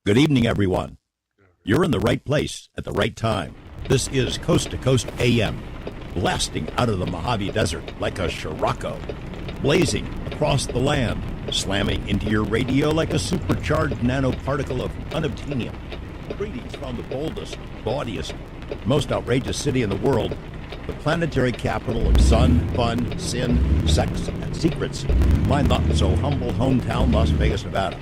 Good evening, everyone. You're in the right place at the right time. This is Coast to Coast AM, blasting out of the Mojave Desert like a Scirocco, blazing across the land, slamming into your radio like a supercharged nanoparticle of unobtainium. Greetings from the boldest, gaudiest, most outrageous city in the world, the planetary capital of sun, fun, sin, sex, and secrets, my not-so-humble hometown, Las Vegas, Nevada.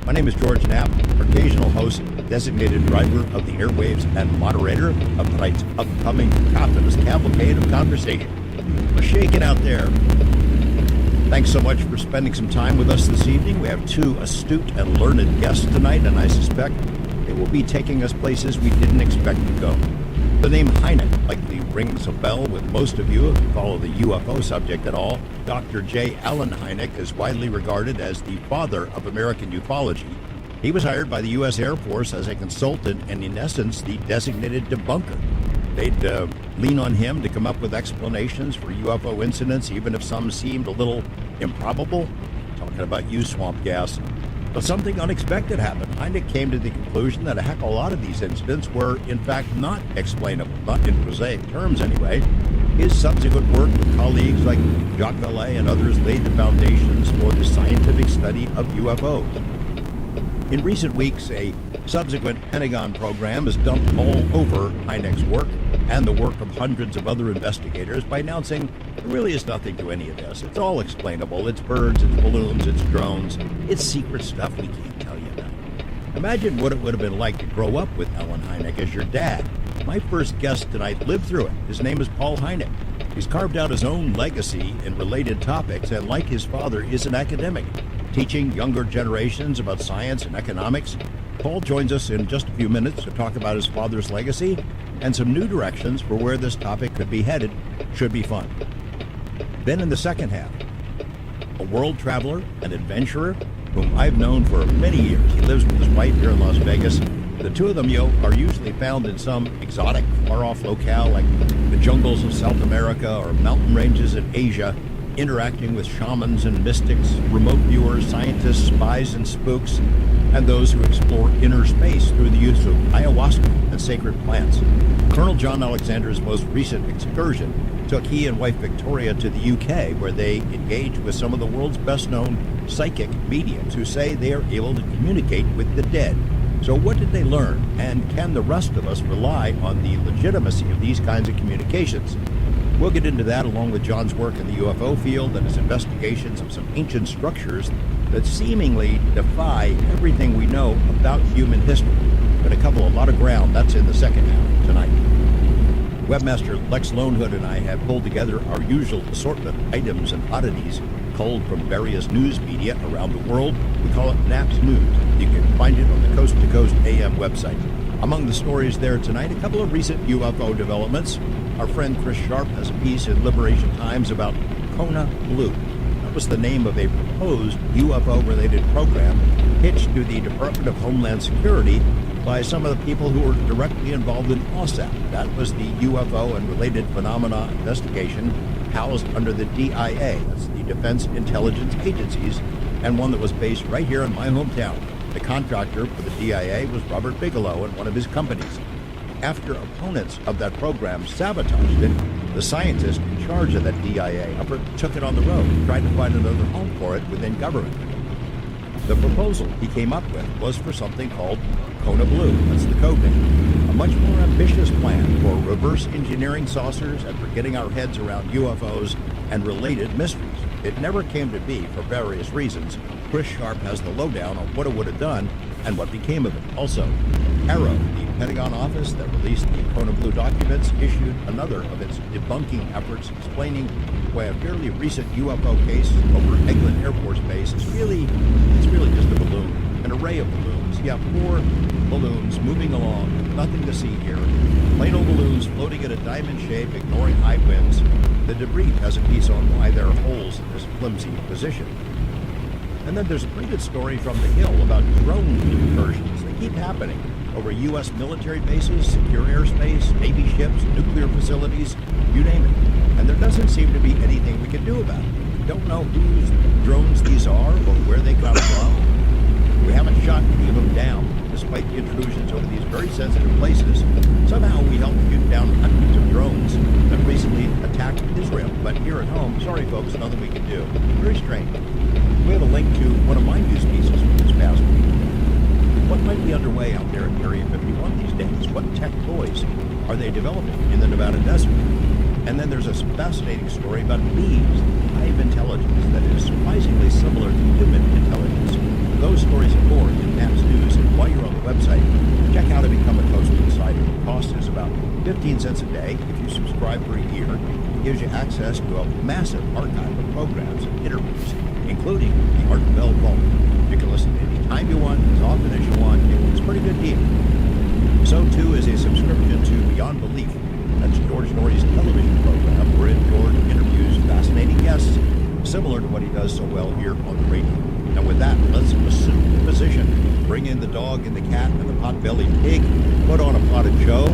My name is George Knapp, occasional host, designated driver of the airwaves, and moderator of tonight's upcoming cacophonous cavalcade of conversation. We're shaking out there. Thanks so much for spending some time with us this evening. We have two astute and learned guests tonight, and I suspect they will be taking us places we didn't expect to go. The name Hynek likely rings a bell with most of you if you follow the UFO subject at all. Dr. J. Allen Hynek is widely regarded as the father of American ufology. He was hired by the U.S. Air Force as a consultant and, in essence, the designated debunker. They'd lean on him to come up with explanations for UFO incidents, even if some seemed a little improbable. Talking about swamp gas. But something unexpected happened. Hynek came to the conclusion that a heck of a lot of these incidents were, in fact, not explainable, not in prosaic terms anyway. His subsequent work with colleagues like Jacques Vallée and others laid the foundations for the scientific study of UFOs. In recent weeks, a subsequent Pentagon program has dumped all over Hynek's work and the work of hundreds of other investigators by announcing there really is nothing to any of this. It's all explainable. It's birds, it's balloons, it's drones. It's secret stuff we can't tell you about. Imagine what it would have been like to grow up with Allen Hynek as your dad. My first guest tonight lived through it. His name is Paul Hynek. He's carved out his own legacy in related topics and, like his father, is an academic, teaching younger generations about science and economics. Paul joins us in just a few minutes to talk about his father's legacy and some new directions for where this topic could be headed. Should be fun. Then in the second half, a world traveler, an adventurer, whom I've known for many years. He lives with his wife here in Las Vegas. The two of them, are usually found in some exotic, far-off locale like the jungles of South America or mountain ranges in Asia, interacting with shamans and mystics, remote viewers, scientists, spies and spooks, and those who explore inner space through the use of ayahuasca and sacred plants. Colonel John Alexander's most recent excursion took he and wife Victoria to the UK, where they engaged with some of the world's best-known psychic mediums who say they are able to communicate with the dead. So what did they learn, and can the rest of us rely on the legitimacy of these kinds of communications? We'll get into that along with John's work in the UFO field and his investigations of some ancient structures that seemingly defy everything we know about human history. But a lot of ground, that's in the second half tonight. Webmaster Lex Lonehood and I have pulled together our usual assortment of items and oddities culled from various news media around the world. We call it Knapp's News. You can find it on the Coast to Coast AM website. Among the stories there tonight, a couple of recent UFO developments. Our friend Chris Sharp has a piece in Liberation Times about Kona Blue. That was the name of a proposed UFO-related program pitched to the Department of Homeland Security by some of the people who were directly involved in OSAP. That was the UFO and related phenomena investigation housed under the DIA. That's the Defense Intelligence Agencies, and one that was based right here in my hometown. The contractor for the DIA was Robert Bigelow and one of his companies. After opponents of that program sabotaged it, the scientist in charge of that DIA effort took it on the road and tried to find another home for it within government. The proposal he came up with was for something called Kona Blue. That's the code name. A much more ambitious plan for reverse engineering saucers and for getting our heads around UFOs and related mysteries. It never came to be for various reasons. Chris Sharp has the lowdown on what it would have done and what became of it. Also, Arrow, the Pentagon office that released the Kona Blue documents, issued another of its debunking efforts explaining why a fairly recent UFO case over Eglin Air Force Base is really just a balloon, an array of balloons. You have 4 balloons moving along, nothing to see here. Plain old balloons floating in a diamond shape, ignoring high winds. The debris has a piece on why there are holes in this flimsy position. And then there's a pretty good story from the Hill about drone incursions. They keep happening over U.S. military bases, secure airspace, Navy ships, nuclear facilities, you name it. And there doesn't seem to be anything we can do about it. We don't know whose drones these are or where they come from. We haven't shot any of them down, despite the intrusions over these very sensitive places. Somehow we helped shoot down hundreds of drones that recently attacked Israel. But here at home, sorry folks, nothing we can do. Very strange. We have a link to one of my news pieces from this past week. What might be underway out there in Area 51 these days? What tech toys are they developing in the Nevada desert? And then there's a fascinating story about bees, hive intelligence that is surprisingly similar to human intelligence. Those stories and more in Matt's News, and while you're on the website, check out how to become a Coast Insider. The cost is about 15 cents a day. If you subscribe for a year, it gives you access to a massive archive of programs and interviews, including the Art Bell Vault. You can listen anytime you want, as often as you want. It's a pretty good deal. So, too, is a subscription to Beyond Belief. That's George Norrie's television program, wherein George interviews fascinating guests, similar to what he does so well here on the radio. Now, with that, let's assume the position. Bring in the dog and the cat and the pot-bellied pig. Put on a pot of joe.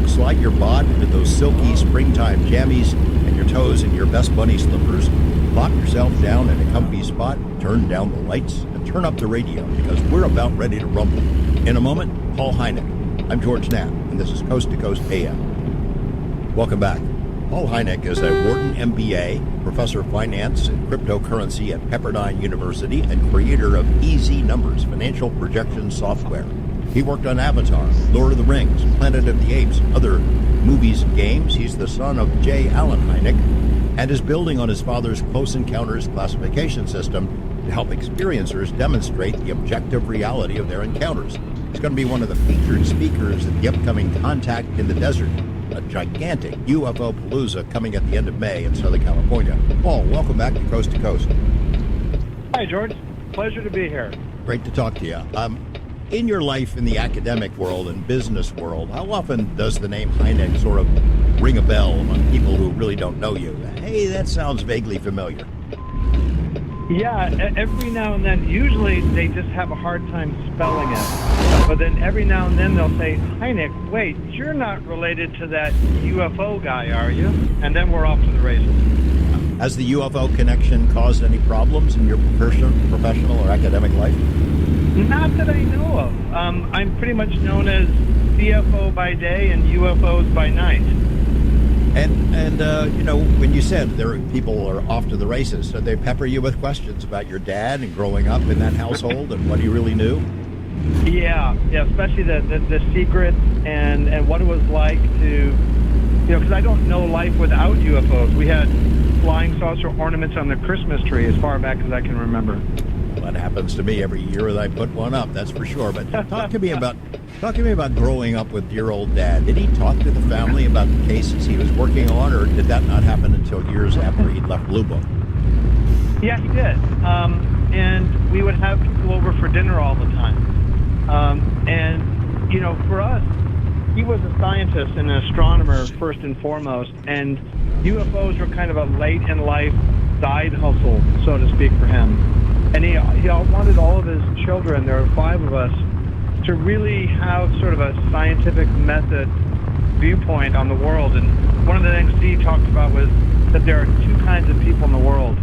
Slide your bod into those silky springtime jammies and your toes in your best bunny slippers. Plop yourself down in a comfy spot. Turn down the lights and turn up the radio, because we're about ready to rumble. In a moment, Paul Hynek. I'm George Knapp, and this is Coast to Coast AM. Welcome back. Paul Hynek is a Wharton MBA, professor of finance and cryptocurrency at Pepperdine University, and creator of Easy Numbers financial projection software. He worked on Avatar, Lord of the Rings, Planet of the Apes, other movies and games. He's the son of J. Allen Hynek and is building on his father's Close Encounters classification system to help experiencers demonstrate the objective reality of their encounters. He's going to be one of the featured speakers at the upcoming Contact in the Desert, a gigantic UFO palooza coming at the end of May in Southern California. Paul, welcome back to Coast. Hi, George. Pleasure to be here. Great to talk to you. In your life in the academic world and business world, how often does the name Hynek sort of ring a bell among people who really don't know you? Hey, that sounds vaguely familiar. Yeah, every now and then. Usually they just have a hard time spelling it. But then every now and then they'll say, Hynek, wait, you're not related to that UFO guy, are you? And then we're off to the races. Has the UFO connection caused any problems in your professional or academic life? Not that I know of. I'm pretty much known as CFO by day and UFOs by night. And you know, when you said people are off to the races, so they pepper you with questions about your dad and growing up in that household and what he really knew? Yeah, especially the secret and what it was like to, because I don't know life without UFOs. We had flying saucer ornaments on the Christmas tree as far back as I can remember. Well, that happens to me every year that I put one up, that's for sure. But talk to me about growing up with dear old Dad. Did he talk to the family about the cases he was working on, or did that not happen until years after he'd left Blue Book? Yeah, he did. And we would have people over for dinner all the time. And, for us, he was a scientist and an astronomer first and foremost, and UFOs were kind of a late-in-life side hustle, so to speak, for him. And he wanted all of his children, there were 5 of us, to really have sort of a scientific method viewpoint on the world. And one of the things he talked about was that there are 2 kinds of people in the world.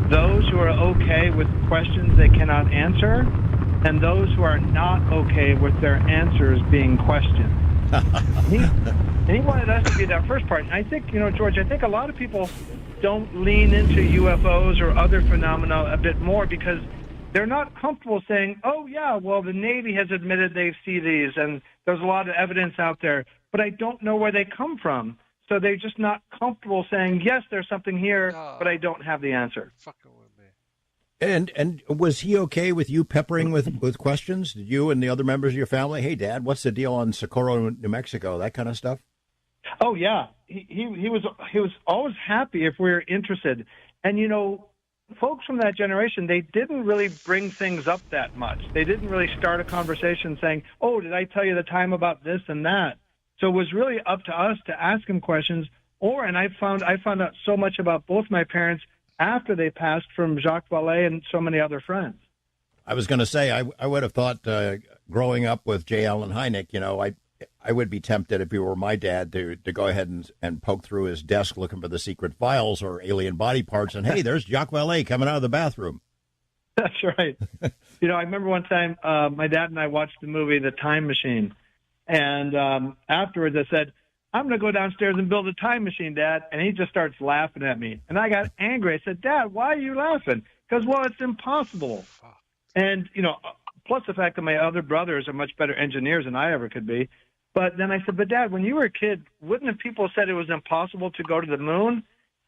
Those who are okay with questions they cannot answer, and those who are not okay with their answers being questioned. And he wanted us to be that first part. And I think, George, I think a lot of people don't lean into UFOs or other phenomena a bit more because they're not comfortable saying, oh, yeah, well, the Navy has admitted they see these, and there's a lot of evidence out there, but I don't know where they come from. So they're just not comfortable saying, yes, there's something here, but I don't have the answer. Fucking with me. And was he okay with you peppering with questions? Did you and the other members of your family, hey, Dad, what's the deal on Socorro, New Mexico, that kind of stuff? Oh, yeah. He was always happy if we were interested. And, folks from that generation, they didn't really bring things up that much. They didn't really start a conversation saying, oh, did I tell you the time about this and that? So it was really up to us to ask him questions. And I found out so much about both my parents after they passed from Jacques Vallée and so many other friends. I was going to say, I would have thought growing up with J. Allen Hynek, I would be tempted if he were my dad to go ahead and poke through his desk looking for the secret files or alien body parts. And, hey, there's Jacques Vallée coming out of the bathroom. That's right. I remember one time my dad and I watched the movie The Time Machine. And afterwards I said, I'm going to go downstairs and build a time machine, Dad. And he just starts laughing at me. And I got angry. I said, Dad, why are you laughing? Because, well, it's impossible. And, plus the fact that my other brothers are much better engineers than I ever could be. But then I said, but Dad, when you were a kid, wouldn't have people said it was impossible to go to the moon?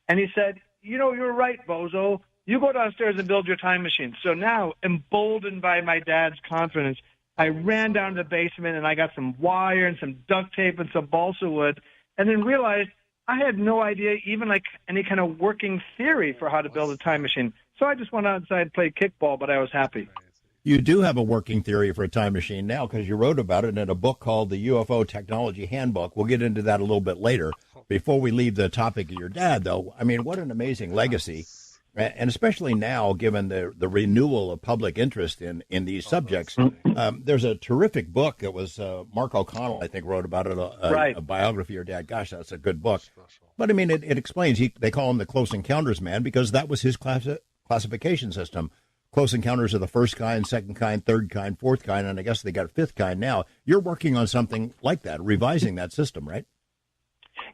And he said, you're right, bozo. You go downstairs and build your time machine. So now, emboldened by my dad's confidence, I ran down to the basement and I got some wire and some duct tape and some balsa wood, and then realized I had no idea even like any kind of working theory for how to build a time machine. So I just went outside and played kickball, but I was happy. You do have a working theory for a time machine now because you wrote about it in a book called the UFO Technology Handbook. We'll get into that a little bit later. Before we leave the topic of your dad, though, I mean, what an amazing legacy. And especially now, given the renewal of public interest in these subjects, there's a terrific book that was Mark O'Connell, I think, wrote about it, a biography of your dad. Gosh, that's a good book. But, I mean, it explains, they call him the Close Encounters man because that was his classification system. Close encounters of the first kind, second kind, third kind, fourth kind, and I guess they got a fifth kind now. You're working on something like that, revising that system, right?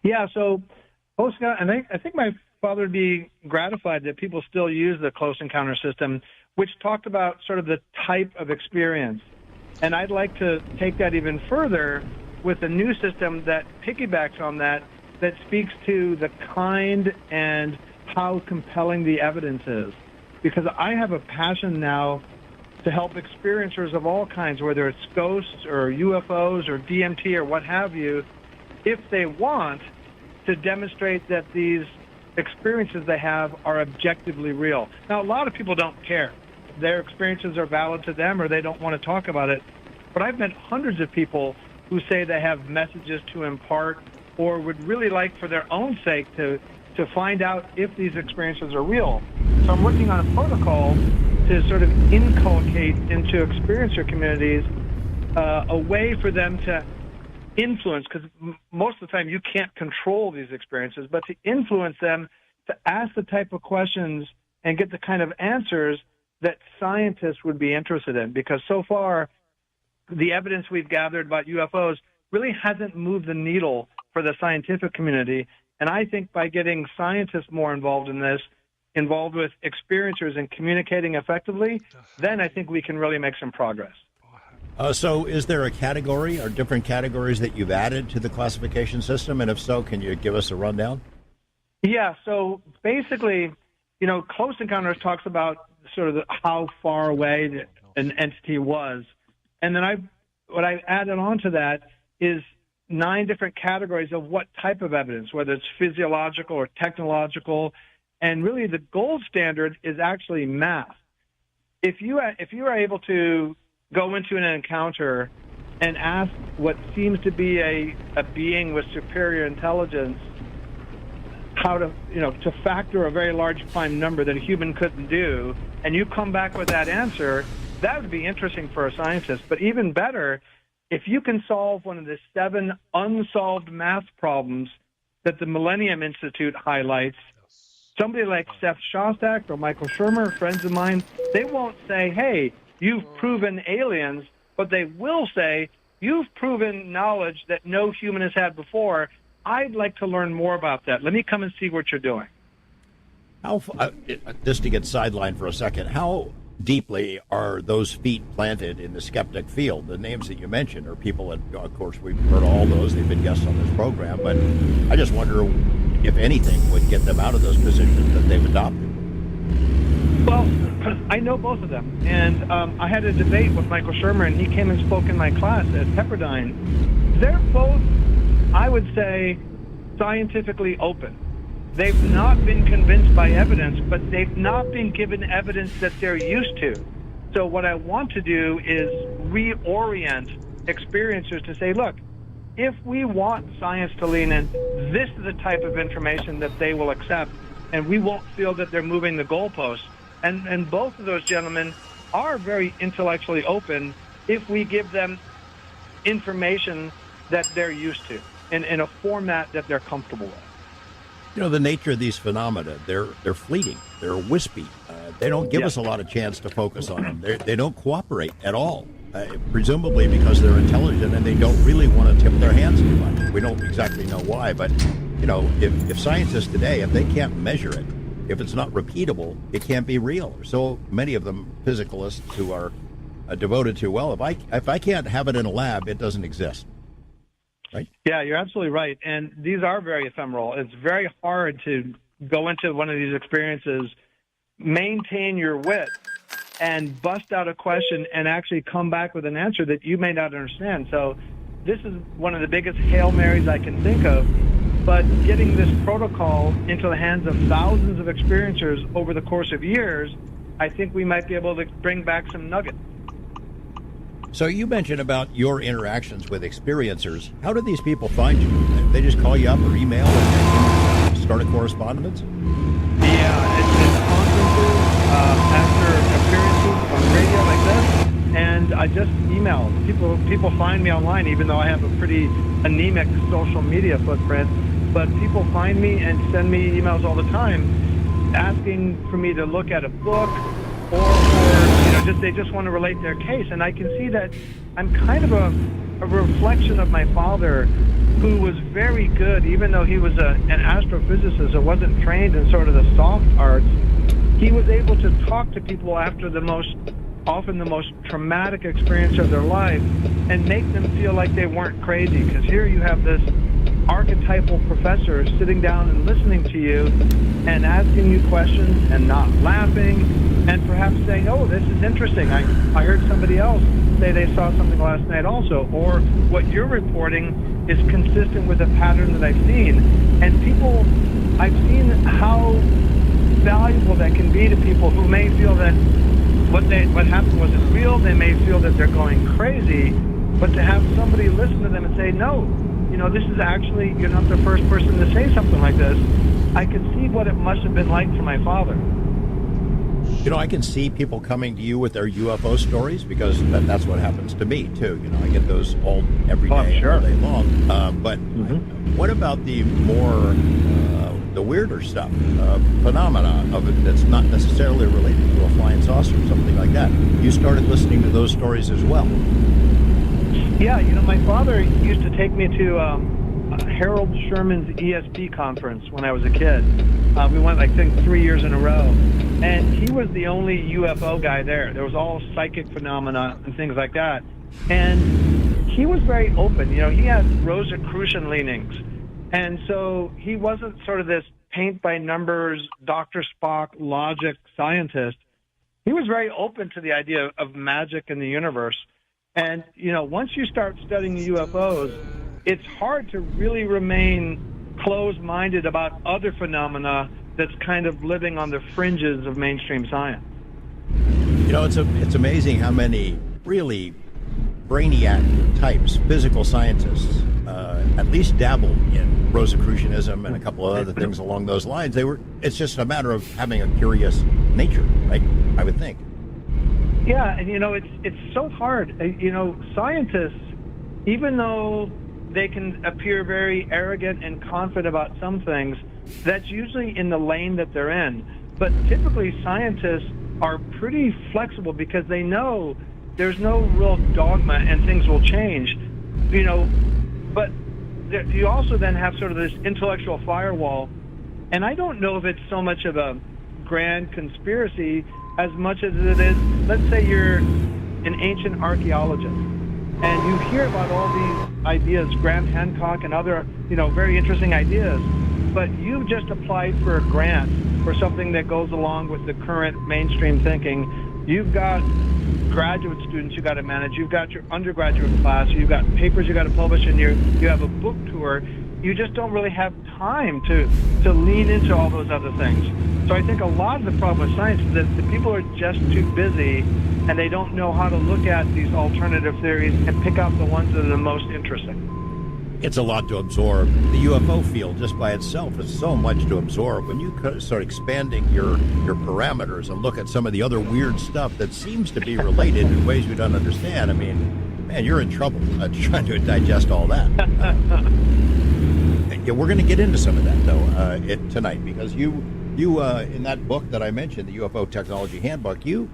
Yeah, so and I think my father would be gratified that people still use the close encounter system, which talked about sort of the type of experience. And I'd like to take that even further with a new system that piggybacks on that speaks to the kind and how compelling the evidence is. Because I have a passion now to help experiencers of all kinds, whether it's ghosts or UFOs or DMT or what have you, if they want to demonstrate that these experiences they have are objectively real. Now, a lot of people don't care. Their experiences are valid to them or they don't want to talk about it. But I've met hundreds of people who say they have messages to impart or would really like for their own sake to find out if these experiences are real. So I'm working on a protocol to sort of inculcate into experiencer communities a way for them to influence, because most of the time you can't control these experiences, but to influence them to ask the type of questions and get the kind of answers that scientists would be interested in. Because so far, the evidence we've gathered about UFOs really hasn't moved the needle for the scientific community. And I think by getting scientists more involved in this, involved with experiencers and communicating effectively, then I think we can really make some progress. So is there a category or different categories that you've added to the classification system? And if so, can you give us a rundown? Yeah, so basically, Close Encounters talks about sort of how far away an entity was. And then what I added on to that is 9 different categories of what type of evidence, whether it's physiological or technological. And really the gold standard is actually math. If you are able to go into an encounter and ask what seems to be a being with superior intelligence how to factor a very large prime number that a human couldn't do, and you come back with that answer, that would be interesting for a scientist. But even better, if you can solve one of the 7 unsolved math problems that the Millennium Institute highlights, somebody like Seth Shostak or Michael Shermer, friends of mine, they won't say, hey, you've proven aliens, but they will say, you've proven knowledge that no human has had before. I'd like to learn more about that. Let me come and see what you're doing. Just to get sidelined for a second, how deeply are those feet planted in the skeptic field? The names that you mentioned are people that, of course, we've heard all those. They've been guests on this program. But I just wonder if anything would get them out of those positions that they've adopted. Well, I know both of them. And I had a debate with Michael Shermer, and he came and spoke in my class at Pepperdine. They're both, I would say, scientifically open. They've not been convinced by evidence, but they've not been given evidence that they're used to. So what I want to do is reorient experiencers to say, look, if we want science to lean in, this is the type of information that they will accept, and we won't feel that they're moving the goalposts. And both of those gentlemen are very intellectually open if we give them information that they're used to in a format that they're comfortable with. You know, the nature of these phenomena, they're fleeting, they're wispy. They don't give us a lot of chance to focus on them. They don't cooperate at all, presumably because they're intelligent and they don't really want to tip their hands too much. We don't exactly know why, but if scientists today, if they can't measure it, if it's not repeatable, it can't be real. So many of them physicalists who are devoted to, well, if I can't have it in a lab, it doesn't exist. Right? Yeah, you're absolutely right. And these are very ephemeral. It's very hard to go into one of these experiences, maintain your wit, and bust out a question and actually come back with an answer that you may not understand. So this is one of the biggest Hail Marys I can think of. But getting this protocol into the hands of thousands of experiencers over the course of years, I think we might be able to bring back some nuggets. So you mentioned about your interactions with experiencers. How do these people find you? They just call you up or email and start a correspondence? Yeah, it's conferences, after appearances on radio like this, and I just email. People find me online, even though I have a pretty anemic social media footprint. But people find me and send me emails all the time asking for me to look at a book or they just want to relate their case. And I can see that I'm kind of a reflection of my father, who was very good, even though he was an astrophysicist who wasn't trained in sort of the soft arts. He was able to talk to people after often the most traumatic experience of their life and make them feel like they weren't crazy. Because here you have this archetypal professor sitting down and listening to you and asking you questions and not laughing and perhaps saying, oh, this is interesting. I heard somebody else say they saw something last night also, or what you're reporting is consistent with a pattern that I've seen. And I've seen how valuable that can be to people who may feel that what happened wasn't real. They may feel that they're going crazy, but to have somebody listen to them and say, no, this is actually, you're not the first person to say something like this. I can see what it must have been like for my father. I can see people coming to you with their UFO stories because that's what happens to me too. I get those every day, all day long. But what about the more, the weirder stuff, phenomena of it that's not necessarily related to a flying saucer or something like that? You started listening to those stories as well. Yeah, my father used to take me to Harold Sherman's ESP conference when I was a kid. We went, I think, 3 years in a row. And he was the only UFO guy there. There was all psychic phenomena and things like that. And he was very open. He had Rosicrucian leanings. And so he wasn't sort of this paint-by-numbers, Dr. Spock logic scientist. He was very open to the idea of magic in the universe. And, once you start studying UFOs, it's hard to really remain closed-minded about other phenomena that's kind of living on the fringes of mainstream science. It's amazing how many really brainiac types, physical scientists, at least dabbled in Rosicrucianism and a couple of other things along those lines. It's just a matter of having a curious nature, right? I would think. Yeah, and it's so hard. Scientists, even though they can appear very arrogant and confident about some things, that's usually in the lane that they're in. But typically scientists are pretty flexible because they know there's no real dogma and things will change. But you also then have sort of this intellectual firewall. And I don't know if it's so much of a grand conspiracy as much as it is, let's say you're an ancient archaeologist and you hear about all these ideas, Graham Hancock and other, very interesting ideas, but you've just applied for a grant for something that goes along with the current mainstream thinking. You've got graduate students you got to manage. You've got your undergraduate class. You've got papers you got to publish, and you have a book tour. You just don't really have time to lean into all those other things. So I think a lot of the problem with science is that the people are just too busy and they don't know how to look at these alternative theories and pick out the ones that are the most interesting. It's a lot to absorb. The UFO field just by itself is so much to absorb. When you start expanding your parameters and look at some of the other weird stuff that seems to be related in ways we don't understand, man, you're in trouble trying to digest all that. Yeah, we're going to get into some of that, though, tonight, because you You in that book that I mentioned, the UFO Technology Handbook, you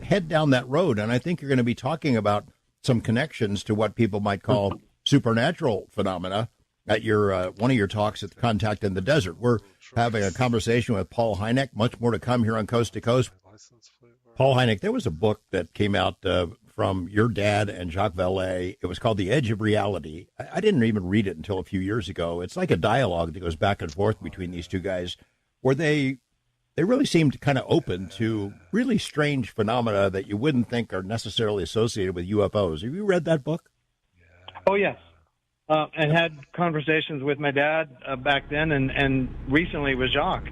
head down that road, and I think you're going to be talking about some connections to what people might call supernatural phenomena at your one of your talks at the Contact in the Desert. We're having a conversation with Paul Hynek. Much more to come here on Coast to Coast. Paul Hynek, there was a book that came out from your dad and Jacques Vallée. It was called The Edge of Reality. I didn't even read it until a few years ago. It's like a dialogue that goes back and forth between these two guys, where they really seemed kind of open to really strange phenomena that you wouldn't think are necessarily associated with UFOs. Have you read that book? Oh, yes. And had conversations with my dad back then and recently with Jacques.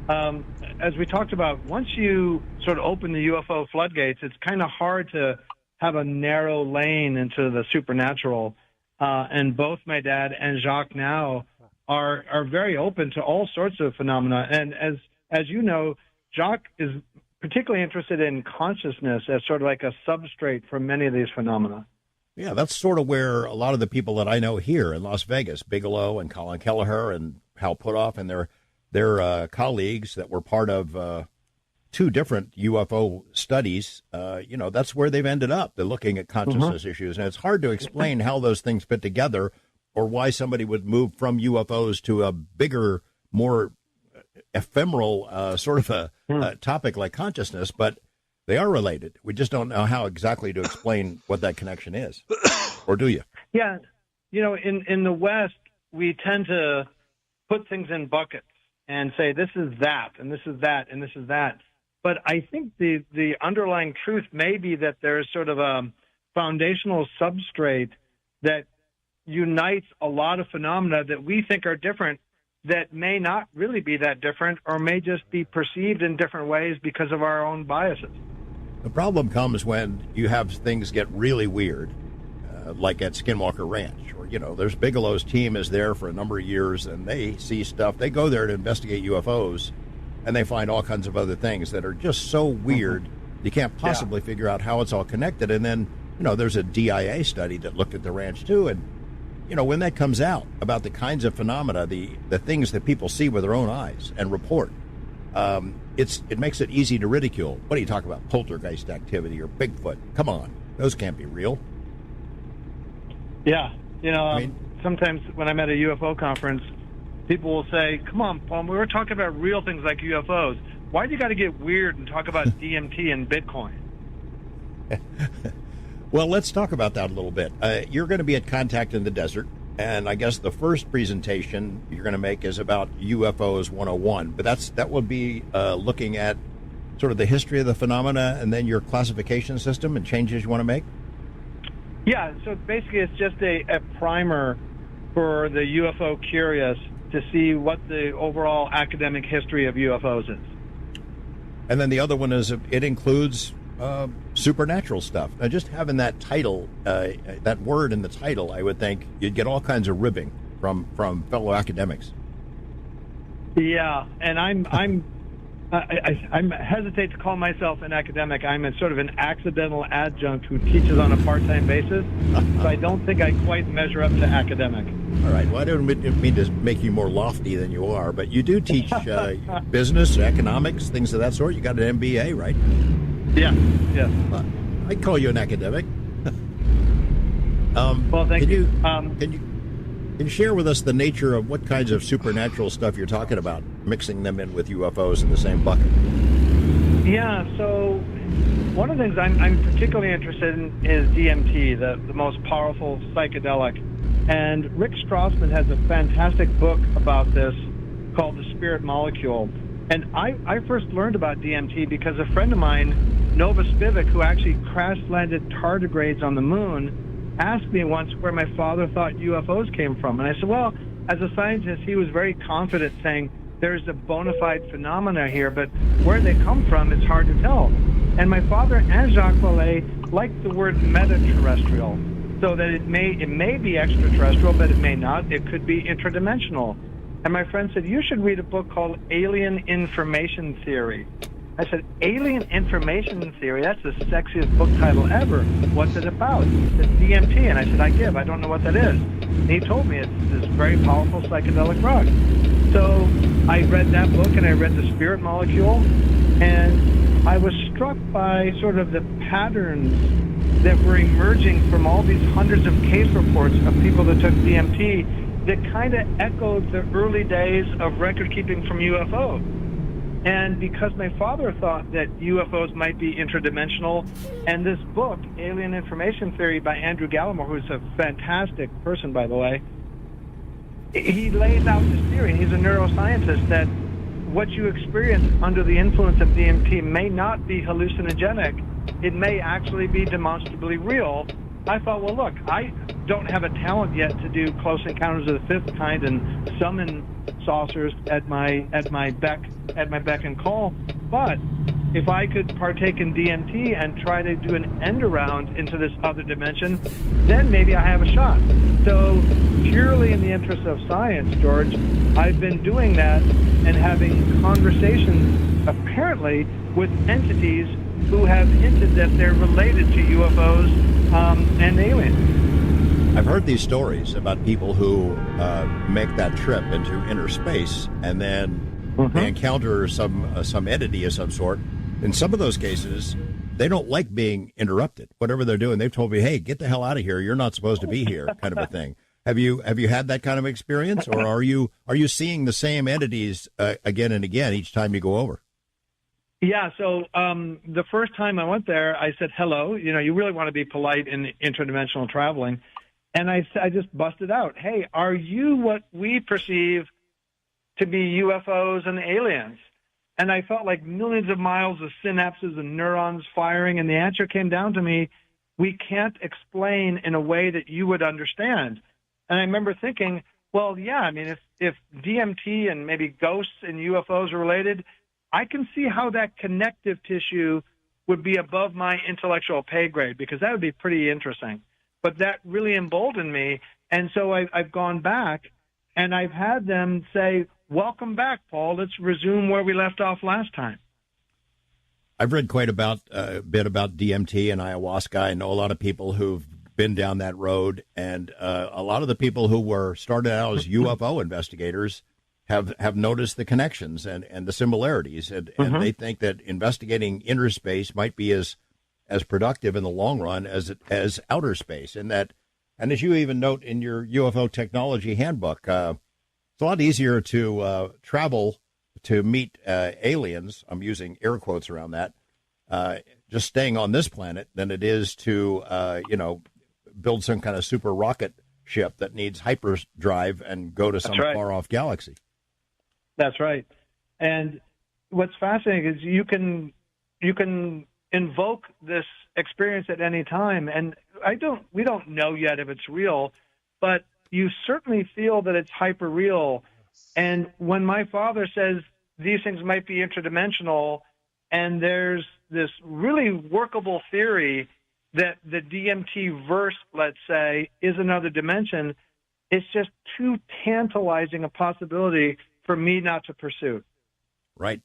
As we talked about, once you sort of open the UFO floodgates, it's kind of hard to have a narrow lane into the supernatural. And both my dad and Jacques now are very open to all sorts of phenomena. And as you know, Jacques is particularly interested in consciousness as sort of like a substrate for many of these phenomena. Yeah, that's sort of where a lot of the people that I know here in Las Vegas, Bigelow and Colin Kelleher and Hal Puthoff and their colleagues that were part of two different UFO studies, that's where they've ended up. They're looking at consciousness issues. And it's hard to explain how those things fit together or why somebody would move from UFOs to a bigger, more ephemeral sort of a topic like consciousness, but they are related. We just don't know how exactly to explain what that connection is. Or do you? Yeah. In the West, we tend to put things in buckets and say this is that, and this is that, and this is that. But I think the underlying truth may be that there's sort of a foundational substrate that unites a lot of phenomena that we think are different that may not really be that different or may just be perceived in different ways because of our own biases. The problem comes when you have things get really weird, like at Skinwalker Ranch, or, there's Bigelow's team is there for a number of years, and they see stuff. They go there to investigate UFOs, and they find all kinds of other things that are just so weird, you can't possibly figure out how it's all connected. And then, there's a DIA study that looked at the ranch, too, and, when that comes out about the kinds of phenomena, the things that people see with their own eyes and report, it makes it easy to ridicule. What do you talk about? Poltergeist activity or Bigfoot? Come on, those can't be real. Yeah, sometimes when I'm at a UFO conference, people will say, "Come on, Paul, we were talking about real things like UFOs. Why do you got to get weird and talk about DMT and Bitcoin?" Well, let's talk about that a little bit. You're going to be at Contact in the Desert. And I guess the first presentation you're going to make is about UFOs 101. But that will be looking at sort of the history of the phenomena and then your classification system and changes you want to make? Yeah, so basically it's just a primer for the UFO curious to see what the overall academic history of UFOs is. And then the other one is it includes supernatural stuff. Now, just having that title, that word in the title, I would think you'd get all kinds of ribbing from fellow academics. Yeah, and I hesitate to call myself an academic. I'm a sort of an accidental adjunct who teaches on a part-time basis, so I don't think I quite measure up to academic. All right. Well, I don't mean to make you more lofty than you are, but you do teach business, economics, things of that sort. You got an MBA, right? Yeah. Well, I'd call you an academic. Well, thank you. Can you share with us the nature of what kinds of supernatural stuff you're talking about, mixing them in with UFOs in the same bucket? Yeah, so one of the things I'm particularly interested in is DMT, the most powerful psychedelic. And Rick Strassman has a fantastic book about this called The Spirit Molecule. And I first learned about DMT because a friend of mine, Nova Spivak, who actually crash-landed tardigrades on the moon, asked me once where my father thought UFOs came from. And I said, well, as a scientist, he was very confident saying, there's a bona fide phenomena here, but where they come from, it's hard to tell. And my father and Jacques Vallée liked the word meta-terrestrial, so that it may be extraterrestrial, but it may not. It could be interdimensional. And my friend said, you should read a book called Alien Information Theory. I said, Alien Information Theory? That's the sexiest book title ever. What's it about? It's DMT. And I said, I don't know what that is. And he told me it's this very powerful psychedelic drug. So I read that book and I read The Spirit Molecule, and I was struck by sort of the patterns that were emerging from all these hundreds of case reports of people that took DMT that kind of echoed the early days of record keeping from UFO. And because my father thought that UFOs might be interdimensional, and this book, Alien Information Theory by Andrew Gallimore, who's a fantastic person, by the way, he lays out this theory, and he's a neuroscientist, that what you experience under the influence of DMT may not be hallucinogenic. It may actually be demonstrably real. I thought, well, look, I don't have a talent yet to do Close Encounters of the Fifth Kind and summon saucers at my beck and call. But if I could partake in DMT and try to do an end around into this other dimension, then maybe I have a shot. So purely in the interest of science, George, I've been doing that and having conversations apparently with entities who have hinted that they're related to UFOs and aliens. I've heard these stories about people who make that trip into inner space, and then they encounter some entity of some sort. In some of those cases, they don't like being interrupted. Whatever they're doing, they've told me, "Hey, get the hell out of here! You're not supposed to be here," kind of a thing. Have you had that kind of experience, or are you seeing the same entities again and again each time you go over? Yeah, so the first time I went there, I said hello. You know, you really want to be polite in interdimensional traveling. And I just busted out, hey, are you what we perceive to be UFOs and aliens? And I felt like millions of miles of synapses and neurons firing, and the answer came down to me, we can't explain in a way that you would understand. And I remember thinking, well, yeah, I mean, if DMT and maybe ghosts and UFOs are related, I can see how that connective tissue would be above my intellectual pay grade, because that would be pretty interesting. But that really emboldened me. And so I've gone back and I've had them say, welcome back, Paul. Let's resume where we left off last time. I've read quite a bit about DMT and ayahuasca. I know a lot of people who've been down that road. And a lot of the people who were started out as UFO investigators have noticed the connections and the similarities. And they think that investigating inner space might be as productive in the long run as outer space. And as you even note in your UFO technology handbook, it's a lot easier to travel to meet aliens. I'm using air quotes around that. Just staying on this planet than it is to build some kind of super rocket ship that needs hyperdrive and go to some far off galaxy. That's right. And what's fascinating is you can invoke this experience at any time. And we don't know yet if it's real, but you certainly feel that it's hyper real. And when my father says these things might be interdimensional, and there's this really workable theory that the DMT verse, let's say, is another dimension, it's just too tantalizing a possibility for me not to pursue. Right.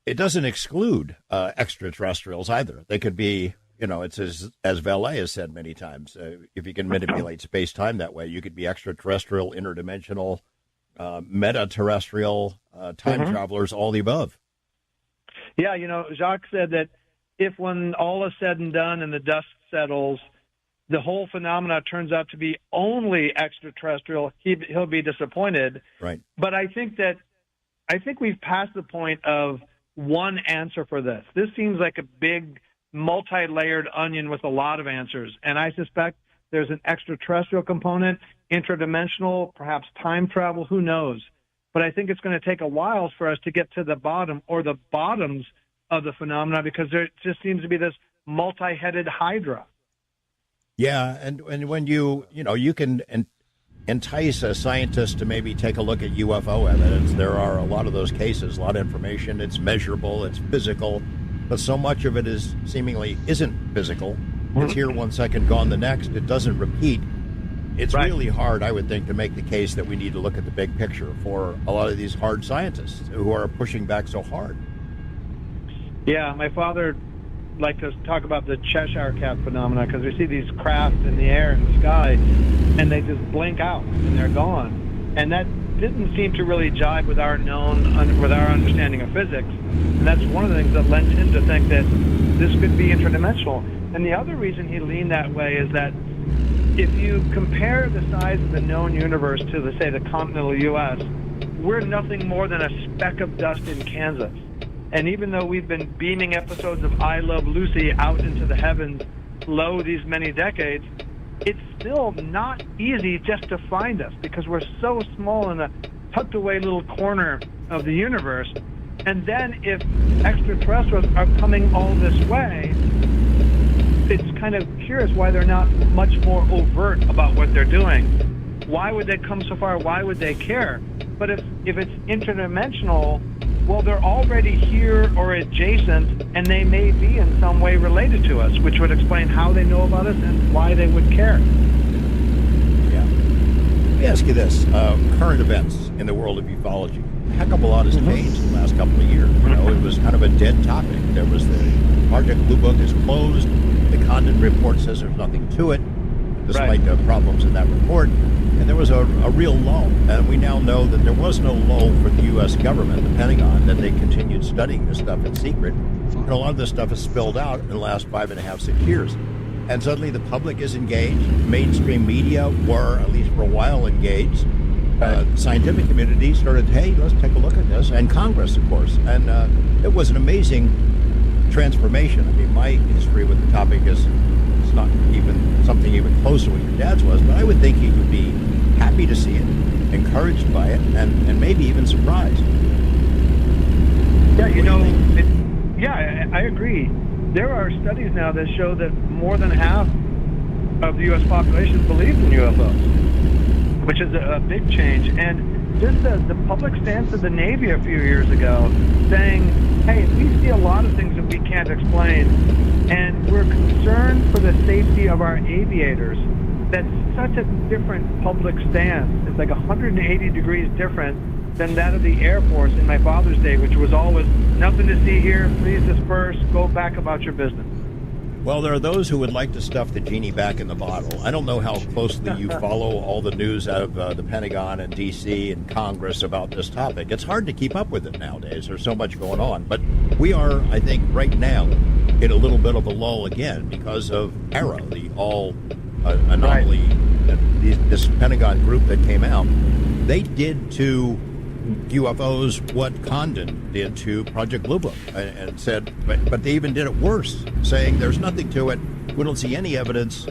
It doesn't exclude extraterrestrials either. They could be, it's as Valet has said many times, if you can manipulate space-time that way, you could be extraterrestrial, interdimensional, meta-terrestrial, time travelers, all the above. Yeah, Jacques said that if when all is said and done and the dust settles, the whole phenomena turns out to be only extraterrestrial, he'll be disappointed. Right. But I think we've passed the point of one answer for this. This seems like a big, multi-layered onion with a lot of answers. And I suspect there's an extraterrestrial component, interdimensional, perhaps time travel, who knows? But I think it's going to take a while for us to get to the bottom or the bottoms of the phenomena, because there just seems to be this multi-headed hydra. Yeah, and when you can entice a scientist to maybe take a look at UFO evidence, there are a lot of those cases, a lot of information. It's measurable, it's physical, but so much of it is seemingly isn't physical. It's here 1 second, gone the next. It doesn't repeat. It's really hard, I would think, to make the case that we need to look at the big picture for a lot of these hard scientists who are pushing back so hard. Yeah, my father liked to talk about the Cheshire Cat phenomena, because we see these craft in the air in the sky, and they just blink out and they're gone. And that didn't seem to really jive with our understanding of physics. And that's one of the things that lends him to think that this could be interdimensional. And the other reason he leaned that way is that if you compare the size of the known universe to, let's say, the continental U.S., we're nothing more than a speck of dust in Kansas. And even though we've been beaming episodes of I Love Lucy out into the heavens lo these many decades, it's still not easy just to find us because we're so small in a tucked away little corner of the universe. And then if extraterrestrials are coming all this way, it's kind of curious why they're not much more overt about what they're doing. Why would they come so far? Why would they care? But if it's interdimensional, well, they're already here or adjacent, and they may be in some way related to us, which would explain how they know about us and why they would care. Yeah. Let me ask you this. Current events in the world of ufology. A heck of a lot has changed in the last couple of years. You know, it was kind of a dead topic. There was the Project Blue Book is closed. The Condon report says there's nothing to it, despite the problems in that report. And there was a real lull. And we now know that there was no lull for the U.S. government, the Pentagon, that they continued studying this stuff in secret. And a lot of this stuff has spilled out in the last 5.5, 6 years. And suddenly the public is engaged. Mainstream media were, at least for a while, engaged. The scientific community started, hey, let's take a look at this. And Congress, of course. And it was an amazing transformation. I mean, my history with the topic is it's not even something even close to what your dad's was, but I would think he would be happy to see it, encouraged by it, and maybe even surprised. Yeah, I agree. There are studies now that show that more than half of the U.S. population believes in UFOs, which is a big change. And just the public stance of the Navy a few years ago saying, hey, we see a lot of things that we can't explain, and we're concerned for the safety of our aviators. That's such a different public stance. It's like 180 degrees different than that of the Air Force in my father's day, which was always nothing to see here, please disperse, go back about your business. Well, there are those who would like to stuff the genie back in the bottle. I don't know how closely you follow all the news out of the Pentagon and D.C. and Congress about this topic. It's hard to keep up with it nowadays. There's so much going on. But we are, I think, right now in a little bit of a lull again because of Arrow, the all-anomaly, this Pentagon group that came out. They did to UFOs what Condon did to Project Blue Book, and said, but they even did it worse, saying there's nothing to it. We don't see any evidence.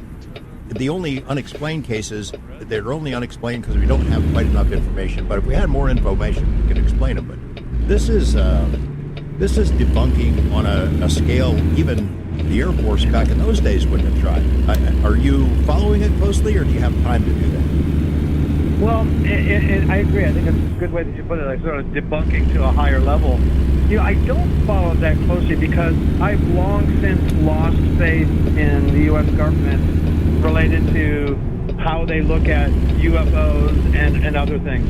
The only unexplained cases, they're only unexplained because we don't have quite enough information. But if we had more information, we could explain them. But this is debunking on a scale even the Air Force back in those days wouldn't have tried. Are you following it closely, or do you have time to do that? Well, I agree. I think it's a good way that you put it, like sort of debunking to a higher level. You know, I don't follow that closely because I've long since lost faith in the U.S. government related to how they look at UFOs and other things.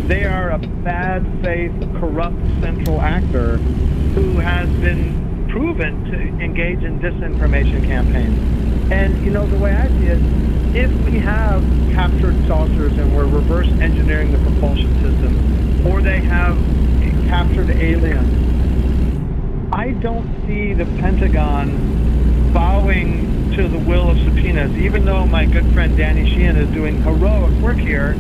They are a bad faith, corrupt central actor who has been proven to engage in disinformation campaigns. And, you know, the way I see it, if we have captured saucers and we're reverse engineering the propulsion system, or they have captured aliens, I don't see the Pentagon bowing to the will of subpoenas. Even though my good friend Danny Sheehan is doing heroic work here,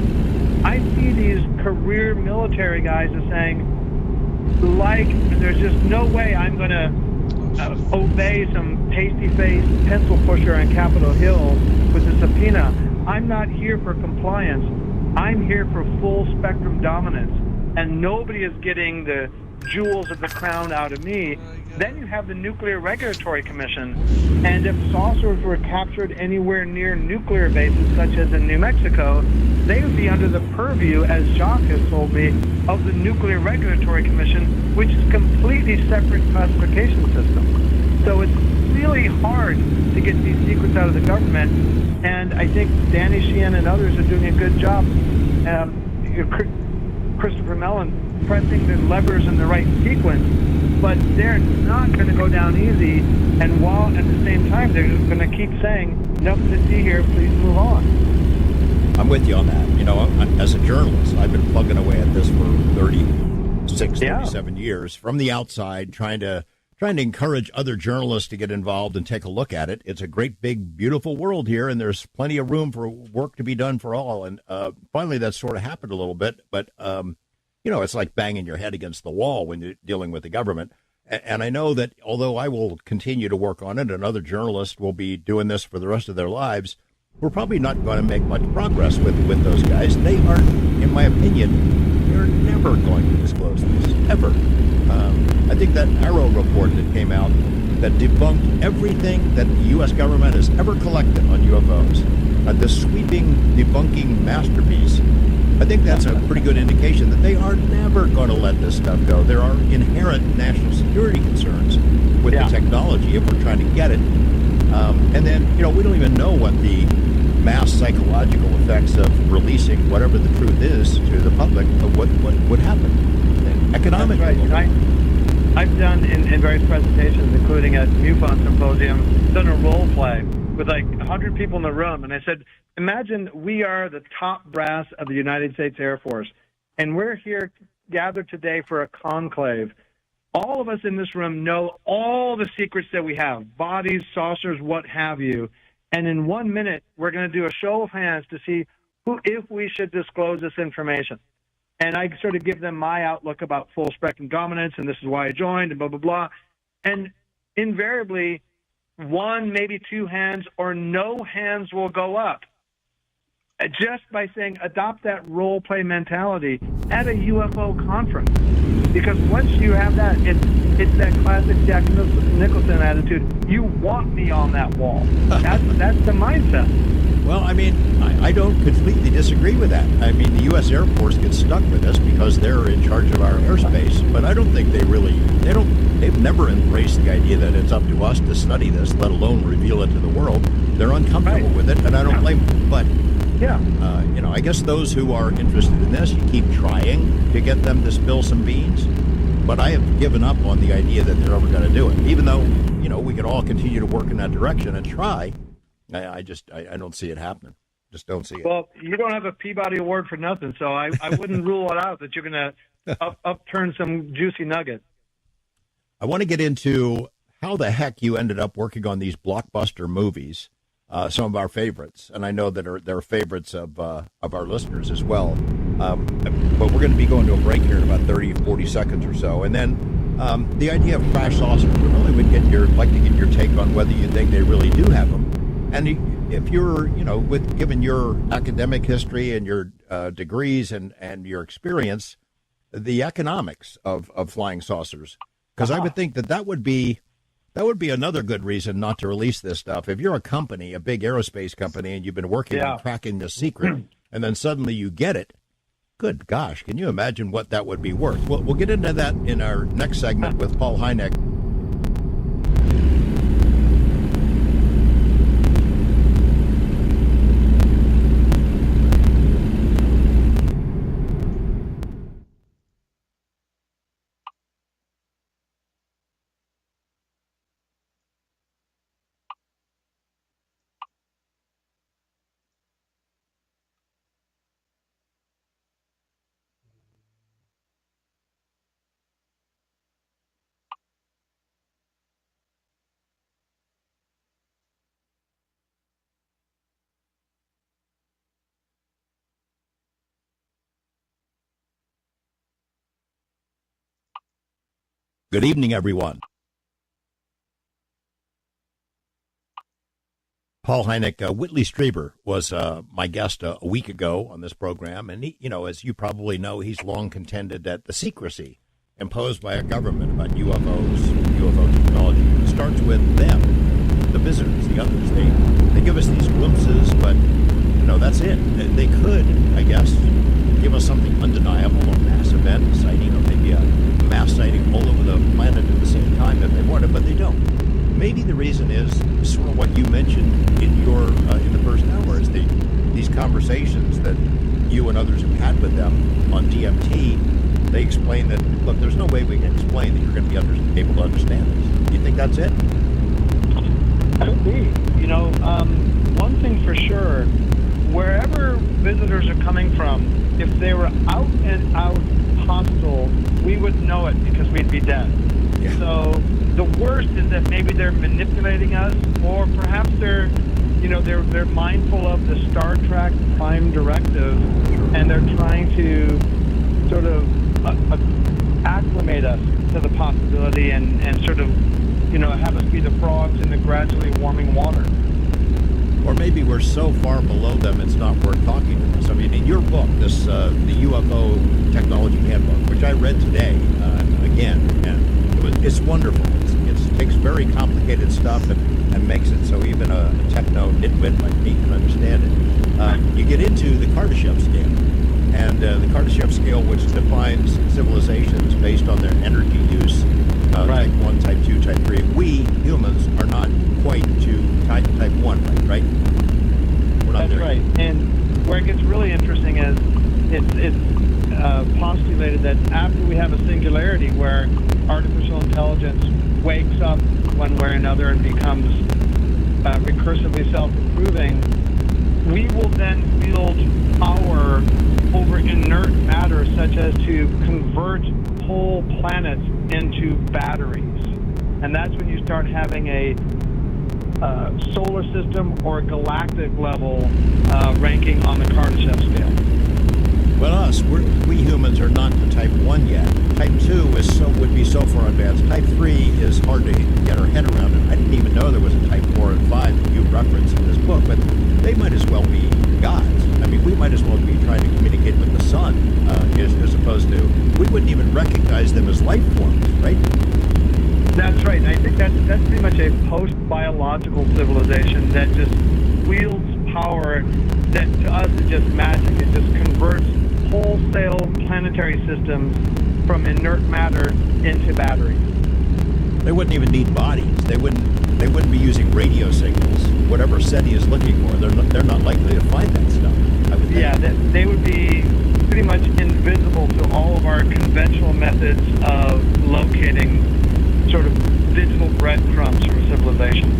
I see these career military guys as saying, like, there's just no way I'm going to obey some pasty-faced pencil pusher on Capitol Hill with a subpoena. I'm not here for compliance. I'm here for full spectrum dominance. And nobody is getting the jewels of the crown out of me. Then you have the Nuclear Regulatory Commission. And if saucers were captured anywhere near nuclear bases, such as in New Mexico, they would be under the purview, as Jacques has told me, of the Nuclear Regulatory Commission, which is a completely separate classification system. So it's really hard to get these secrets out of the government. And I think Danny Sheehan and others are doing a good job. Christopher Mellon pressing the levers in the right sequence, but they're not going to go down easy, and while at the same time they're just going to keep saying, nothing to see here, please move on. I'm with you on that. You know, as a journalist, I've been plugging away at this for 37 years from the outside, trying to encourage other journalists to get involved and take a look at it. It's a great, big, beautiful world here, and there's plenty of room for work to be done for all. And finally, that sort of happened a little bit. But, you know, it's like banging your head against the wall when you're dealing with the government. And I know that although I will continue to work on it and other journalists will be doing this for the rest of their lives, we're probably not going to make much progress with those guys. They are, in my opinion, they're never going to disclose this, ever. I think that Arrow report that came out that debunked everything that the U.S. government has ever collected on UFOs, this sweeping debunking masterpiece, I think that's a pretty good indication that they are never going to let this stuff go. There are inherent national security concerns with the technology if we're trying to get it. And then, you know, we don't even know what the mass psychological effects of releasing whatever the truth is to the public of what would happen economically. That's right. I've done in various presentations, including at MUFON Symposium, done a role play with like 100 people in the room. And I said, imagine we are the top brass of the United States Air Force, and we're here gathered today for a conclave. All of us in this room know all the secrets that we have, bodies, saucers, what have you. And in 1 minute, we're going to do a show of hands to see if we should disclose this information. And I sort of give them my outlook about full spectrum dominance, and this is why I joined, and blah, blah, blah. And invariably, one, maybe two hands or no hands will go up. Just by saying adopt that role play mentality at a UFO conference. Because once you have that, it's that classic Jack Nicholson attitude. You want me on that wall. That's the mindset. Well, I mean, I don't completely disagree with that. I mean, the U.S. Air Force gets stuck with this because they're in charge of our airspace, but I don't think they've never embraced the idea that it's up to us to study this, let alone reveal it to the world. They're uncomfortable with it, and I don't blame them. But, you know, I guess those who are interested in this, you keep trying to get them to spill some beans, but I have given up on the idea that they're ever going to do it, even though, you know, we could all continue to work in that direction and try. I don't see it happening. Just don't see it. Well, you don't have a Peabody Award for nothing, so I wouldn't rule it out that you're going to upturn some juicy nugget. I want to get into how the heck you ended up working on these blockbuster movies, some of our favorites, and I know that they're favorites of our listeners as well. But we're going to be going to a break here in about 30, 40 seconds or so, and then the idea of crash saucers. We really would like to get your take on whether you think they really do have them. And if you're, you know, given your academic history and your degrees and your experience, the economics of flying saucers, because I would think that would be another good reason not to release this stuff. If you're a company, a big aerospace company, and you've been working on cracking the secret, and then suddenly you get it, good gosh, can you imagine what that would be worth? We'll get into that in our next segment with Paul Hynek. Good evening, everyone. Paul Hynek, Whitley Strieber was my guest a week ago on this program, and he, you know, as you probably know, he's long contended that the secrecy imposed by a government about UFOs, UFO technology, starts with them, the visitors, the others. They give us these glimpses, but you know, that's it. They could, I guess, give us something undeniable, a mass event, a sighting, or maybe a mass sighting all over the planet at the same time if they wanted, but they don't. Maybe the reason is sort of what you mentioned in your in the first hour is these conversations that you and others have had with them on DMT. They explain that, look, there's no way we can explain that you're going to be able to understand this. Do you think that's it? Could be. You know, one thing for sure, wherever visitors are coming from, if they were out and out hostile, we would know it because we'd be dead. Yeah. So the worst is that maybe they're manipulating us, or perhaps they're mindful of the Star Trek Prime Directive, and they're trying to sort of acclimate us to the possibility and sort of, have us be the frogs in the gradually warming water. Or maybe we're so far below them it's not worth talking to us. I mean, in your book, the UFO Technology Handbook, which I read today again, and it's wonderful. It takes very complicated stuff and makes it so even a techno nitwit like me can understand it. You get into the Kardashev scale, and the Kardashev scale, which defines civilizations based on their energy use, Right. type 1, type 2, type 3. We humans are not quite to type 1, right? We're not That's there right. yet. And where it gets really interesting is it's postulated that after we have a singularity where artificial intelligence wakes up one way or another and becomes recursively self-improving, we will then wield power over inert matter such as to convert whole planets into batteries. And that's when you start having a solar system or galactic level ranking on the Kardashev scale. Well, we humans are not to type 1 yet. Type 2 would be so far advanced. Type 3 is hard to get our head around. And I didn't even know there was a type 4 and 5 that you referenced in this book, but they might as well be gods. I mean, we might as well be trying to communicate with the sun as opposed to, we wouldn't even recognize them as life forms, right? That's right. And I think that's pretty much a post-biological civilization that just wields power that to us is just magic. It just converts wholesale planetary systems from inert matter into batteries. They wouldn't even need bodies. They wouldn't be using radio signals. Whatever SETI is looking for, they're not likely to find that stuff, I would think. Yeah, they would be pretty much invisible to all of our conventional methods of locating sort of digital breadcrumbs from civilization.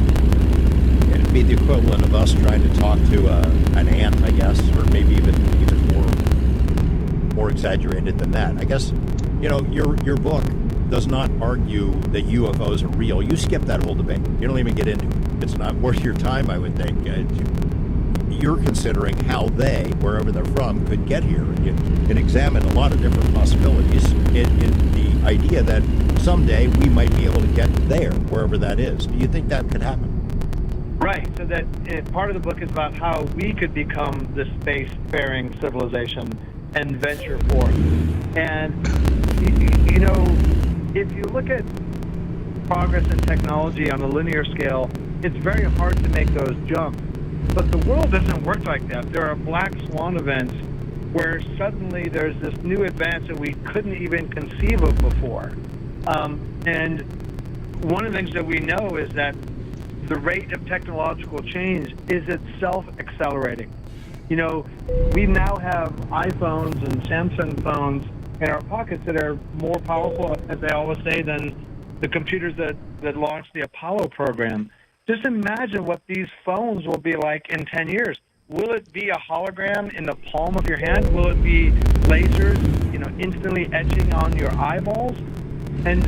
It'd be the equivalent of us trying to talk to an ant, I guess, or maybe even more exaggerated than that. I guess, your book does not argue that UFOs are real. You skip that whole debate. You don't even get into it. It's not worth your time, I would think. You're considering how they, wherever they're from, could get here. And you can examine a lot of different possibilities in the idea that someday we might be able to get there, wherever that is. Do you think that could happen? Right. So that part of the book is about how we could become the space-faring civilization and venture forth. And, if you look at progress in technology on a linear scale, it's very hard to make those jumps. But the world doesn't work like that. There are black swan events where suddenly there's this new advance that we couldn't even conceive of before. And one of the things that we know is that the rate of technological change is itself accelerating. We now have iPhones and Samsung phones in our pockets that are more powerful, as they always say, than the computers that launched the Apollo program. Just imagine what these phones will be like in 10 years. Will it be a hologram in the palm of your hand? Will it be lasers, instantly etching on your eyeballs? And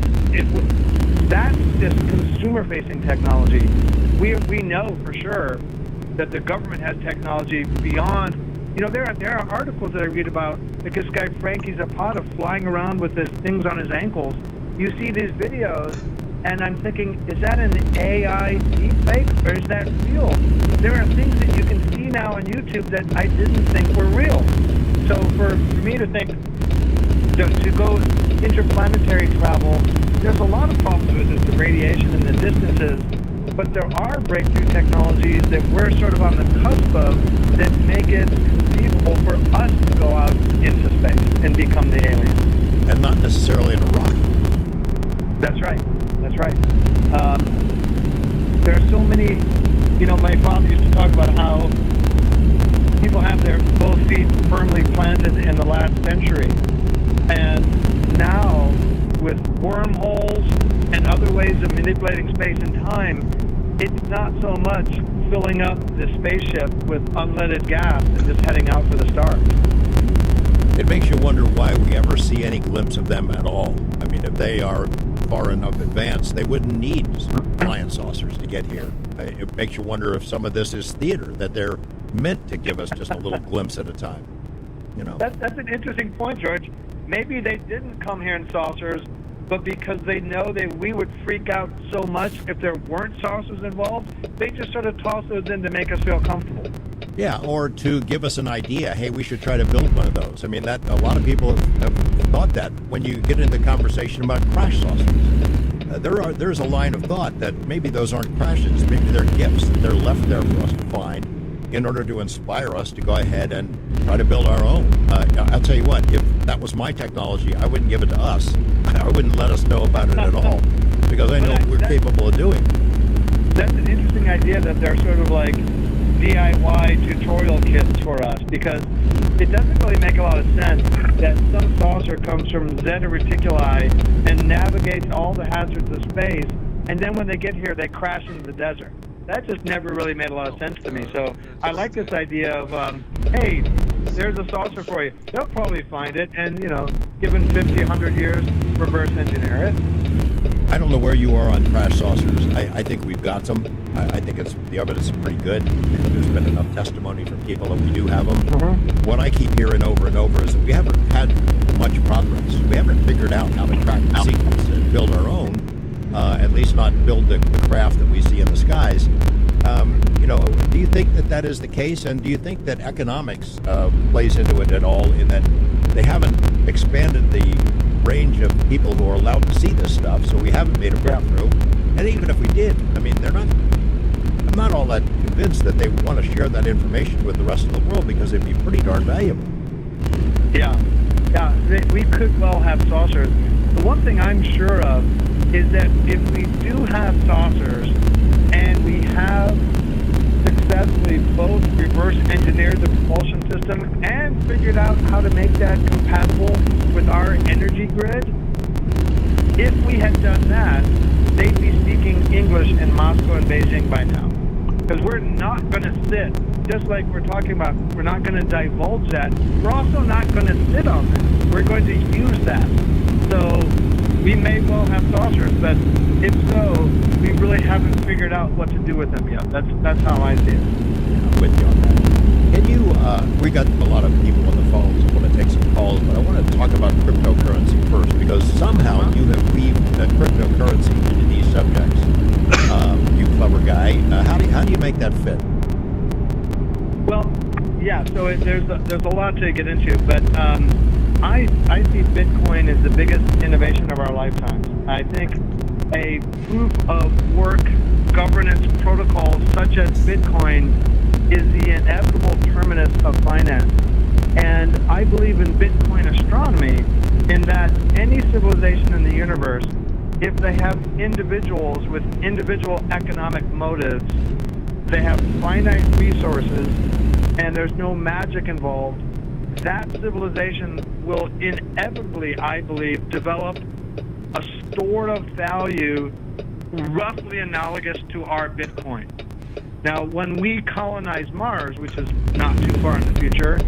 that's just consumer-facing technology. We know for sure that the government has technology beyond. There are articles that I read about, like this guy Frankie Zapata flying around with his things on his ankles. You see these videos, and I'm thinking, is that an AI deepfake, or is that real? There are things that you can see now on YouTube that I didn't think were real. So for me to think, to go interplanetary travel, there's a lot of problems with it, the radiation and the distances, but there are breakthrough technologies that we're sort of on the cusp of that make it conceivable for us to go out into space and become the aliens. And not necessarily in a rocket. That's right. That's right. There are so many, my father used to talk about how people have their both feet firmly planted in the last century. And now, with wormholes and other ways of manipulating space and time, it's not so much filling up the spaceship with unleaded gas and just heading out for the stars. It makes you wonder why we ever see any glimpse of them at all. I mean, if they are far enough advanced, they wouldn't need flying saucers to get here. It makes you wonder if some of this is theater, that they're meant to give us just a little glimpse at a time. You know, that's an interesting point, George. Maybe they didn't come here in saucers, but because they know we would freak out so much if there weren't saucers involved, they just sort of toss those in to make us feel comfortable. Yeah, or to give us an idea. Hey, we should try to build one of those. I mean, that a lot of people have thought that. When you get into the conversation about crash saucers, there's a line of thought that maybe those aren't crashes. Maybe they're gifts that they're left there for us to find in order to inspire us to go ahead and try to build our own. I'll tell you what, if that was my technology, I wouldn't give it to us. I wouldn't let us know about it at all, because I know what we're capable of doing. That's an interesting idea, that they're sort of like DIY tutorial kits for us, because it doesn't really make a lot of sense that some saucer comes from Zeta Reticuli and navigates all the hazards of space, and then when they get here, they crash into the desert. That just never really made a lot of sense to me. So I like this idea of, hey, there's a saucer for you. They'll probably find it, and, given 50, 100 years, reverse engineer it. I don't know where you are on crash saucers. I think we've got some. I think the evidence is pretty good. There's been enough testimony from people that we do have them. Mm-hmm. What I keep hearing over and over is that we haven't had much progress. We haven't figured out how to crack the sequence and build our own, at least not build the craft that we see in the skies. Do you think that is the case? And do you think that economics plays into it at all, in that they haven't expanded the range of people who are allowed to see this stuff, so we haven't made a breakthrough? And even if we did, I mean, I'm not all that convinced that they want to share that information with the rest of the world, because it'd be pretty darn valuable. Yeah, we could well have saucers. The one thing I'm sure of is that if we do have saucers, and we have successfully both reverse engineered the propulsion system and figured out how to make that compatible with our energy grid, if we had done that, they'd be speaking English in Moscow and Beijing by now. Because we're not going to sit, just like we're talking about, we're not going to divulge that. We're also not going to sit on that. We're going to use that. So we may well have saucers, but if so, we really haven't figured out what to do with them yet. That's how I see it. I'm with you on that. Can you, we got a lot of people on the phones. I want to take some calls, but I want to talk about cryptocurrency first, because somehow you have weaved cryptocurrency into these subjects. You clever guy. How do you make that fit? Well, yeah, so there's a lot to get into, but I see Bitcoin as the biggest innovation of our lifetimes. I think a proof of work governance protocol such as Bitcoin is the inevitable terminus of finance. And I believe in Bitcoin astronomy, in that any civilization in the universe, if they have individuals with individual economic motives, they have finite resources, and there's no magic involved, that civilization will inevitably, I believe, develop a store of value roughly analogous to our Bitcoin. Now, when we colonize Mars, which is not too far in the future,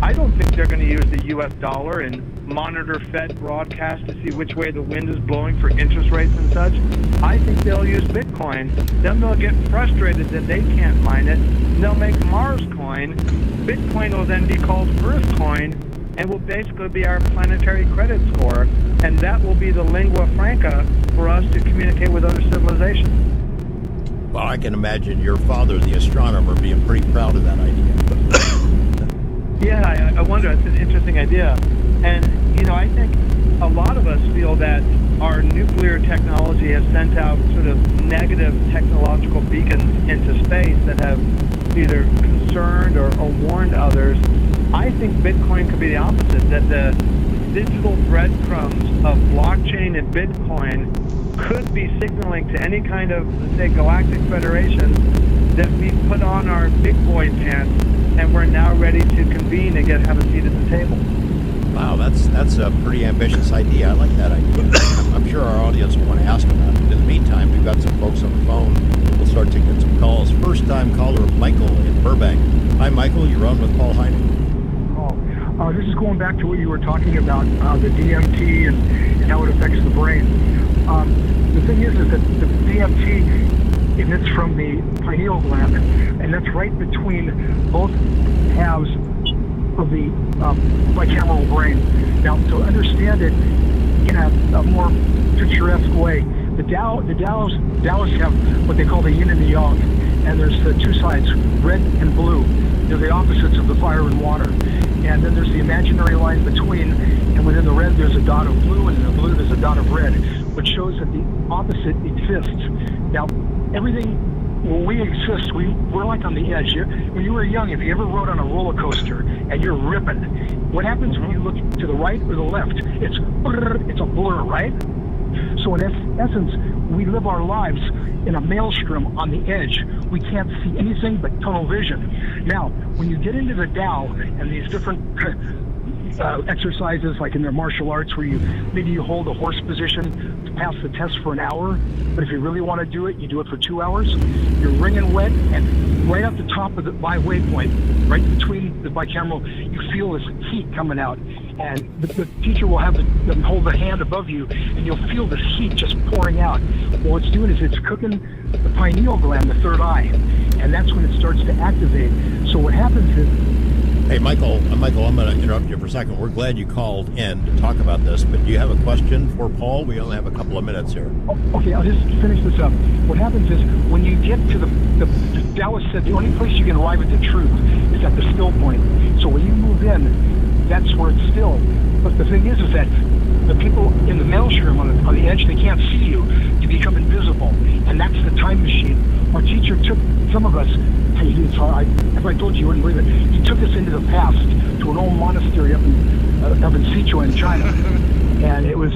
I don't think they're going to use the U.S. dollar and monitor Fed broadcasts to see which way the wind is blowing for interest rates and such. I think they'll use Bitcoin. Then they'll get frustrated that they can't mine it. They'll make Mars coin. Bitcoin will then be called Earth coin, and will basically be our planetary credit score. And that will be the lingua franca for us to communicate with other civilizations. Well, I can imagine your father, the astronomer, being pretty proud of that idea. Yeah, I wonder. It's an interesting idea. And, I think a lot of us feel that our nuclear technology has sent out sort of negative technological beacons into space that have either concerned or warned others. I think Bitcoin could be the opposite, that the digital breadcrumbs of blockchain and Bitcoin could be signaling to any kind of, let's say, galactic federation that we've put on our big boy pants and we're now ready to convene and have a seat at the table. Wow, that's a pretty ambitious idea. I like that idea. I'm sure our audience will want to ask about it. In the meantime, we've got some folks on the phone. We'll start taking some calls. First-time caller, Michael in Burbank. Hi, Michael. You're on with Paul Hynek. This is going back to what you were talking about, the DMT and how it affects the brain. The thing is that the DMT emits from the pineal gland, and that's right between both halves of the bicameral brain. Now, to understand it in a more picturesque way, the Taoists have what they call the yin and the yang, and there's the two sides, red and blue. They're the opposites of the fire and water. And then there's the imaginary line between, and within the red there's a dot of blue, and in the blue there's a dot of red, which shows that the opposite exists. Now, everything, when we exist, we're like on the edge. When you were young, if you ever rode on a roller coaster and you're ripping, what happens when you look to the right or the left? It's a blur, right? So in essence, we live our lives in a maelstrom on the edge. We can't see anything but tunnel vision. Now, when you get into the Tao and these different exercises, like in their martial arts, where maybe you hold a horse position to pass the test for an hour, but if you really want to do it, you do it for 2 hours. You're wringing wet, and right at the top of the waypoint, right between the bicameral, you feel this heat coming out. And the teacher will have them hold the hand above you, and you'll feel this heat just pouring out. Well, what it's doing is it's cooking the pineal gland, the third eye, and that's when it starts to activate. So what happens is... Hey, Michael, I'm going to interrupt you for a second. We're glad you called in to talk about this, but do you have a question for Paul? We only have a couple of minutes here. Okay, I'll just finish this up. What happens is when you get to the Taoist said the only place you can arrive at the truth is at the still point. So when you move in, that's where it's still. But the thing is that the people in the maelstrom on the edge, they can't see you. You become invisible, and that's the time machine. Our teacher took some of us. If I told you, you wouldn't believe it. He took us into the past to an old monastery up in Sichuan, in China, and it was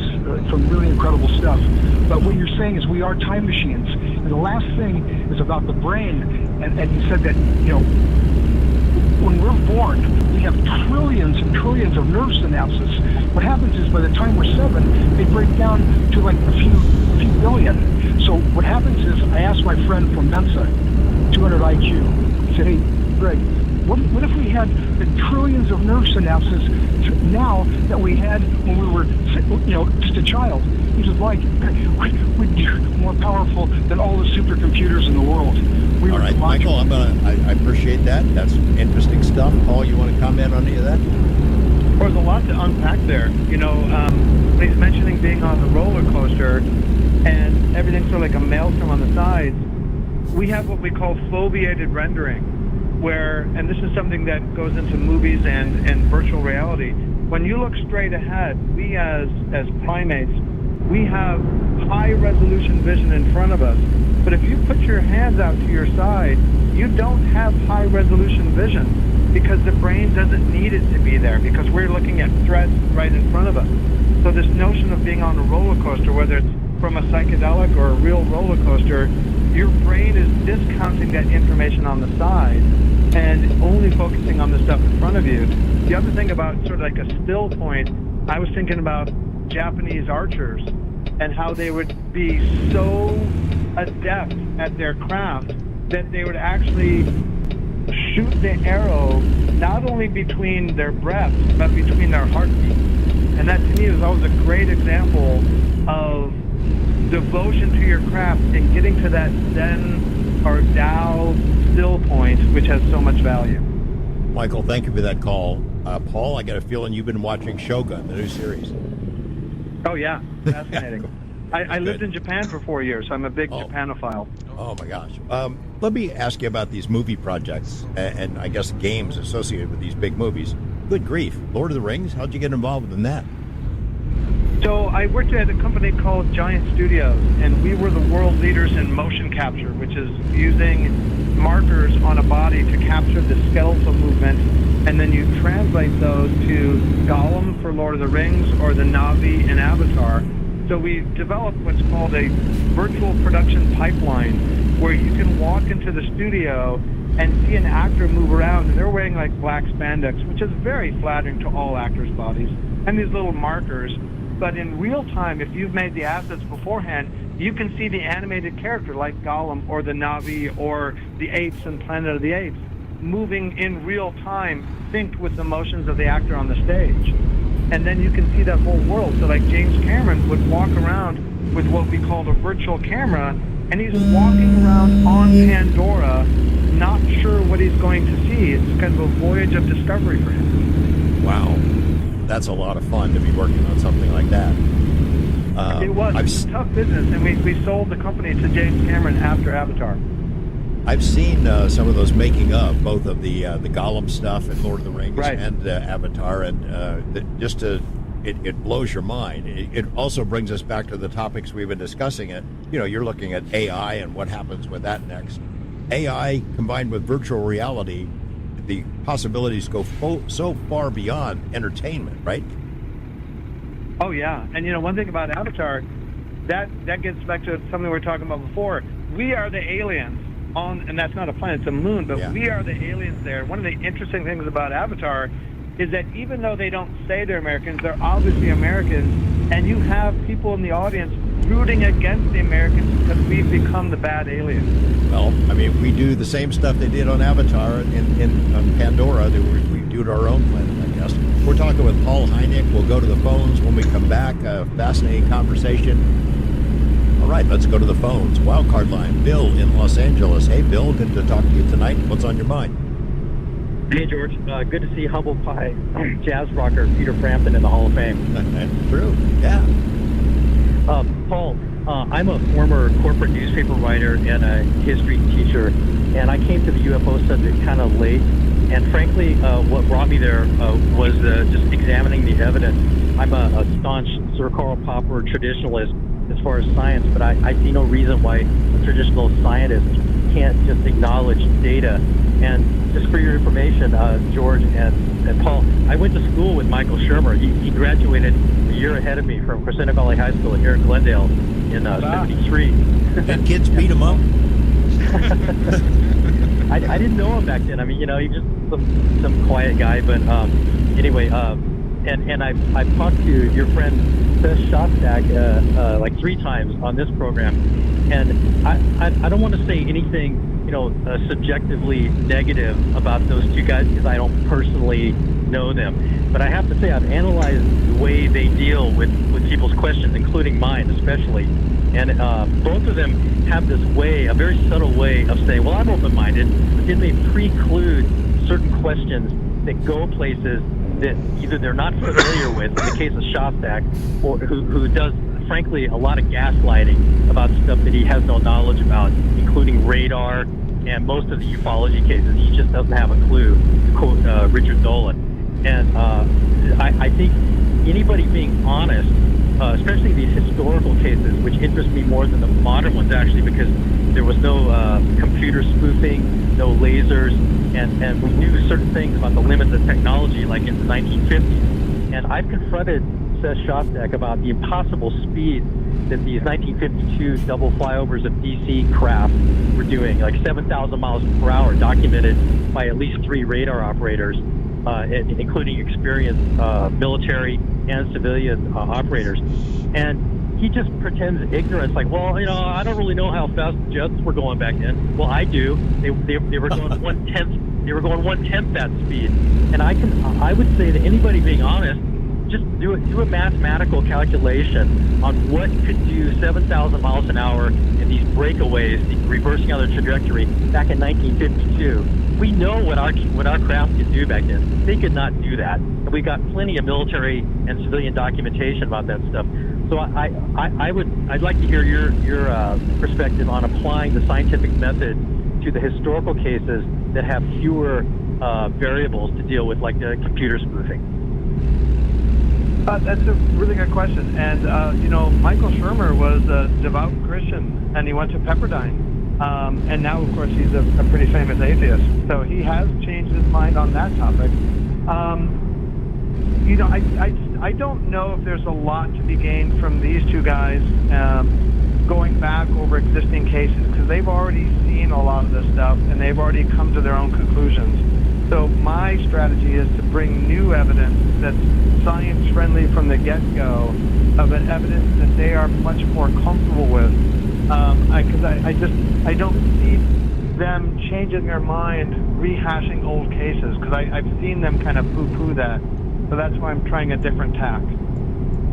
some really incredible stuff. But what you're saying is we are time machines. And the last thing is about the brain, and you said that, when we're born, we have trillions and trillions of nerve synapses. What happens is by the time we're 7, they break down to like a few billion. So what happens is I asked my friend from Mensa, 200 IQ, I said, hey, Greg, what if we had the trillions of nerve synapses now that we had when we were, just a child? He said, like, we'd be more powerful than all the supercomputers in the world. All right, Michael, I appreciate that. That's interesting stuff. Paul, you want to comment on any of that? Well, there's a lot to unpack there. He's mentioning being on the roller coaster and everything's sort of like a maelstrom on the sides. We have what we call foveated rendering, where, and this is something that goes into movies and virtual reality. When you look straight ahead, we as primates, we have high resolution vision in front of us. But if you put your hands out to your side, you don't have high resolution vision because the brain doesn't need it to be there because we're looking at threats right in front of us. So this notion of being on a roller coaster, whether it's from a psychedelic or a real roller coaster, your brain is discounting that information on the side and only focusing on the stuff in front of you. The other thing about sort of like a still point, I was thinking about Japanese archers and how they would be so adept at their craft that they would actually shoot the arrow not only between their breaths but between their heartbeats. And that to me is always a great example of devotion to your craft and getting to that Zen or Tao still point, which has so much value. Michael, thank you for that call. Paul, I got a feeling you've been watching Shogun, the new series. Oh, yeah. Fascinating. I lived in Japan for 4 years, so I'm a big Japanophile. Oh, my gosh. Let me ask you about these movie projects and I guess games associated with these big movies. Good grief. Lord of the Rings, how'd you get involved in that? So I worked at a company called Giant Studios, and we were the world leaders in motion capture, which is using markers on a body to capture the skeletal movement, and then you translate those to Gollum for Lord of the Rings or the Na'vi in Avatar. So we developed what's called a virtual production pipeline, where you can walk into the studio and see an actor move around, and they're wearing like black spandex, which is very flattering to all actors' bodies, and these little markers. But in real time, if you've made the assets beforehand, you can see the animated character like Gollum or the Na'vi or the apes in Planet of the Apes moving in real time, synced with the motions of the actor on the stage. And then you can see that whole world. So like James Cameron would walk around with what we called a virtual camera, and he's walking around on Pandora, not sure what he's going to see. It's kind of a voyage of discovery for him. Wow. That's a lot of fun to be working on something like that. It was. It's a tough business, and we sold the company to James Cameron after Avatar. I've seen some of those making of, both of the Gollum stuff and Lord of the Rings and Avatar, and it blows your mind. It also brings us back to the topics we've been discussing. You're looking at AI and what happens with that next. AI combined with virtual reality, the possibilities go so far beyond entertainment, right? Oh yeah, and one thing about Avatar, that gets back to something we were talking about before. We are the aliens and that's not a planet, it's a moon, but we are the aliens there. One of the interesting things about Avatar is that even though they don't say they're Americans, they're obviously Americans, and you have people in the audience rooting against the Americans because we've become the bad aliens. Well, I mean, we do the same stuff they did on Avatar on Pandora that we do to our own planet, I guess. We're talking with Paul Hynek. We'll go to the phones when we come back. A fascinating conversation. All right, let's go to the phones. Wildcard line, Bill in Los Angeles. Hey, Bill, good to talk to you tonight. What's on your mind? Hey, George. Good to see humble pie jazz rocker Peter Frampton in the Hall of Fame. That's true, yeah. Paul, I'm a former corporate newspaper writer and a history teacher, and I came to the UFO subject kind of late. And frankly, what brought me there was just examining the evidence. I'm a staunch Sir Karl Popper traditionalist as far as science, but I see no reason why a traditional scientist can't just acknowledge data. And just for your information, George and Paul, I went to school with Michael Shermer. He graduated a year ahead of me from Crescenta Valley High School here in Glendale in 73. And kids beat him up? I didn't know him back then. I mean, he was just some quiet guy. But anyway, and I've talked to your friend Seth Shostak like 3 times on this program, and I don't want to say anything subjectively negative about those two guys because I don't personally know them. But I have to say I've analyzed the way they deal with people's questions, including mine especially. And both of them have this way, a very subtle way of saying, well, I'm open-minded, but then they preclude certain questions that go places that either they're not familiar with, in the case of Shostak, or who does, frankly, a lot of gaslighting about stuff that he has no knowledge about, including radar and most of the ufology cases. He just doesn't have a clue, to quote Richard Dolan. And I think anybody being honest, especially these historical cases, which interest me more than the modern ones, actually, because there was no computer spoofing, no lasers, and we knew certain things about the limits of technology, like in the 1950s. And I've confronted Seth Shostak about the impossible speed that these 1952 double flyovers of DC craft were doing, like 7,000 miles per hour, documented by at least 3 radar operators, including experienced military and civilian operators. And he just pretends ignorance, like, well, I don't really know how fast the jets were going back then. Well, I do. They were going 1/10. They were going 1/10 that speed. And I would say to anybody being honest, just do a mathematical calculation on what could do 7,000 miles an hour in these breakaways, reversing out their trajectory back in 1952. We know what our craft could do back then. They could not do that. And we got plenty of military and civilian documentation about that stuff. So I'd like to hear your perspective on applying the scientific method to the historical cases that have fewer variables to deal with, like the computer spoofing. That's a really good question. And, Michael Shermer was a devout Christian, and he went to Pepperdine. And now, of course, he's a pretty famous atheist. So he has changed his mind on that topic. I don't know if there's a lot to be gained from these two guys. going back over existing cases because they've already seen a lot of this stuff and they've already come to their own conclusions. So my strategy is to bring new evidence that's science-friendly from the get-go, of an evidence that they are much more comfortable with. Because I don't see them changing their mind, rehashing old cases, because I've seen them kind of poo-poo that. So that's why I'm trying a different tack.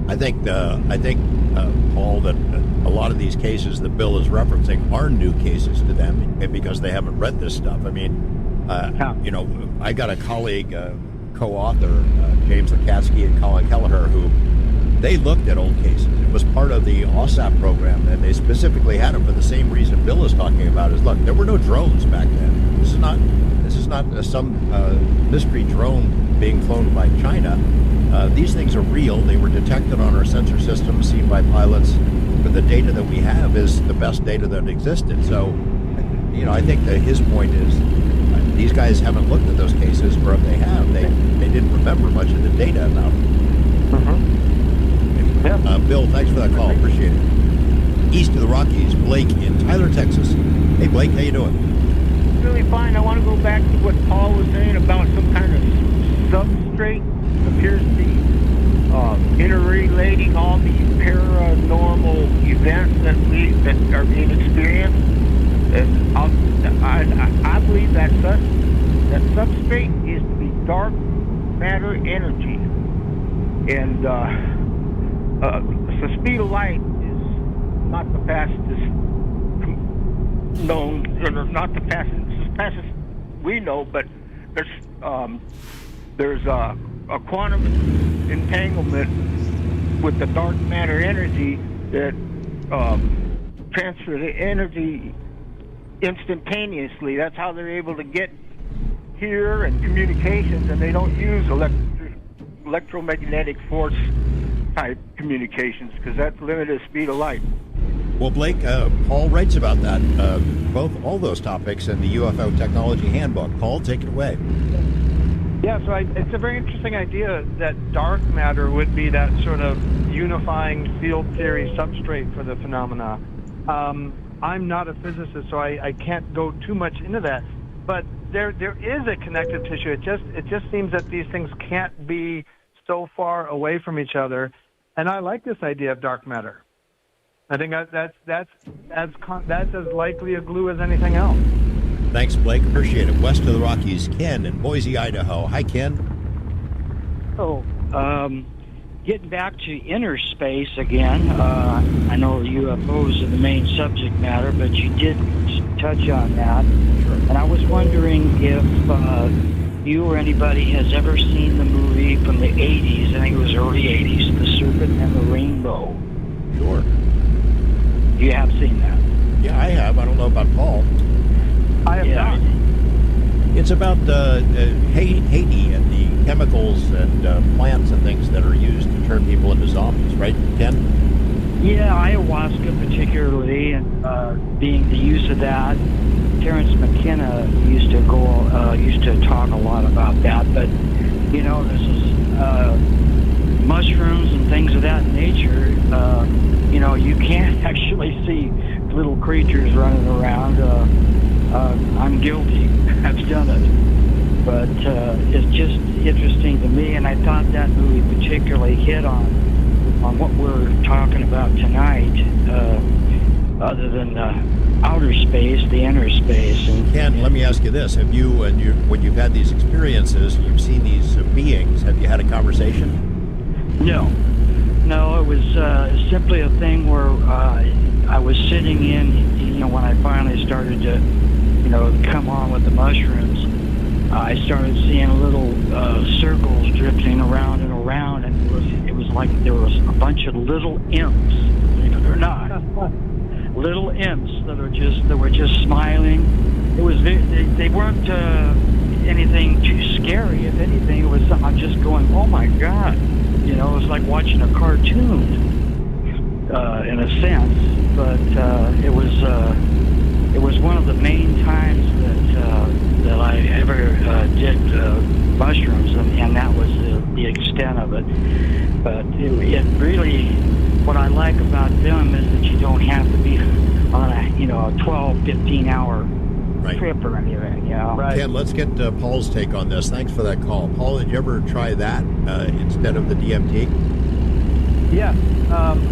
I think, Paul, that a lot of these cases that Bill is referencing are new cases to them because they haven't read this stuff. I mean, I got a colleague, co-author, James Lukatsky and Colin Kelleher, who they looked at old cases. It was part of the OSAP program, and they specifically had them for the same reason Bill is talking about. Is look, there were no drones back then. This is not some mystery drone being flown by China. These things are real. They were detected on our sensor systems, seen by pilots. But the data that we have is the best data that existed. So, I think that his point is these guys haven't looked at those cases, or if they have, they didn't remember much of the data about them. Yeah. Bill, thanks for that call. Appreciate it. East of the Rockies, Blake in Tyler, Texas. Hey, Blake, how you doing? Really fine. I want to go back to what Paul was saying about some kind of substrate appears to be interrelating all these paranormal events that are being experienced. And I believe that substrate is to be dark matter energy, and the speed of light is not the fastest known, or not the fastest we know, but there's a quantum entanglement with the dark matter energy that transfer the energy instantaneously. That's how they're able to get here and communications, and they don't use electromagnetic force type communications because that's limited speed of light. Well, Blake, Paul writes about that, all those topics in the UFO Technology Handbook. Paul, take it away. Yeah, so it's a very interesting idea that dark matter would be that sort of unifying field theory substrate for the phenomena. I'm not a physicist, so I can't go too much into that. But there is a connective tissue. It just seems that these things can't be so far away from each other. And I like this idea of dark matter. I think that's as likely a glue as anything else. Thanks, Blake. Appreciate it. West of the Rockies, Ken in Boise, Idaho. Hi, Ken. Getting back to inner space again, I know UFOs are the main subject matter, but you did touch on that. Sure. And I was wondering if you or anybody has ever seen the movie from the 80s, I think it was early 80s, The Serpent and the Rainbow. Sure. You have seen that? Yeah, I have. I don't know about Paul. I have not. It's about Haiti and the chemicals and plants and things that are used to turn people into zombies, right, Ken? Yeah, ayahuasca particularly, and being the use of that. Terrence McKenna used to talk a lot about that, but this is mushrooms and things of that nature. You can't actually see little creatures running around. I'm guilty. I've done it, but it's just interesting to me, and I thought that movie particularly hit on what we're talking about tonight. Other than outer space, the inner space. And Ken, let me ask you this: have you, when you've had these experiences, you've seen these beings, have you had a conversation? No, it was simply a thing where I was sitting in, when I finally started to, come on with the mushrooms, I started seeing little circles drifting around and around, and it was like there was a bunch of little imps, believe it or not. Little imps that were just smiling. It was they weren't anything too scary. If anything, it was something I'm just going, oh my God, it was like watching a cartoon in a sense. But it was one of the main times that I ever did mushrooms, and that was the extent of it. But it really, what I like about them is that you don't have to be on a 12, 15 hour trip or anything, Right. Ken, let's get Paul's take on this. Thanks for that call. Paul, did you ever try that instead of the DMT? Yes,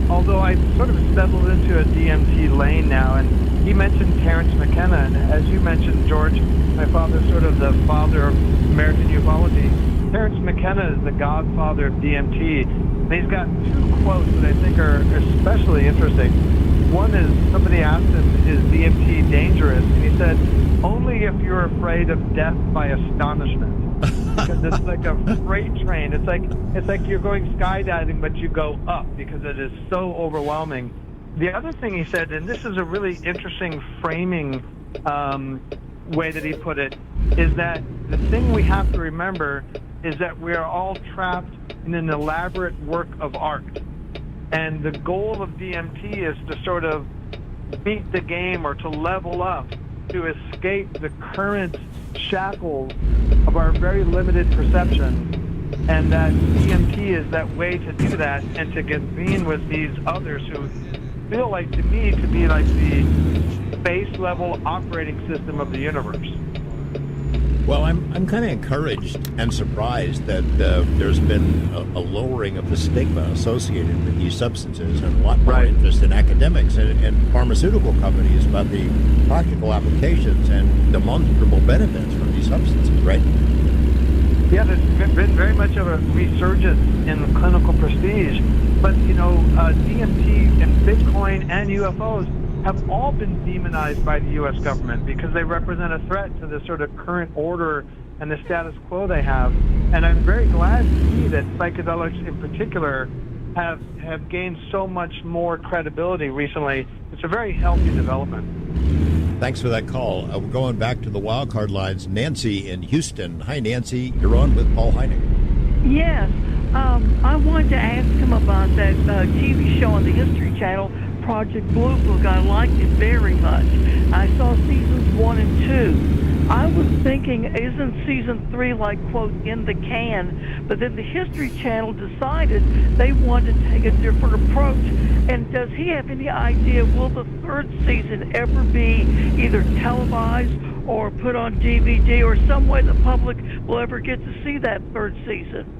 although I sort of settled into a DMT lane now, and he mentioned Terence McKenna, and as you mentioned, George, my father's sort of the father of American ufology. Terence McKenna is the godfather of DMT, and he's got two quotes that I think are especially interesting. One is, somebody asked him, is DMT dangerous? And he said, only if you're afraid of death by astonishment. Because it's like a freight train. It's like you're going skydiving, but you go up because it is so overwhelming. The other thing he said, and this is a really interesting framing way that he put it, is that the thing we have to remember is that we are all trapped in an elaborate work of art. And the goal of DMT is to sort of beat the game or to level up, to escape the current shackles of our very limited perception. And that DMT is that way to do that and to convene with these others who feel like, to me, to be like the base level operating system of the universe. Well, I'm kind of encouraged and surprised that there's been a lowering of the stigma associated with these substances and a lot more interest in academics and pharmaceutical companies about the practical applications and demonstrable benefits from these substances, right? Yeah, there's been very much of a resurgence in clinical prestige. But, DMT and Bitcoin and UFOs have all been demonized by the U.S. government because they represent a threat to the sort of current order and the status quo they have. And I'm very glad to see that psychedelics in particular have gained so much more credibility recently. It's a very healthy development. Thanks for that call. We're going back to the wildcard lines. Nancy in Houston. Hi, Nancy. You're on with Paul Hynek. Yes. I wanted to ask him about that TV show on the History Channel, Project Blue Book. I liked it very much. I saw seasons 1 and 2. I was thinking, isn't season 3 like, quote, in the can? But then the History Channel decided they wanted to take a different approach. And does he have any idea, will the 3rd season ever be either televised or put on DVD or some way the public will ever get to see that 3rd season?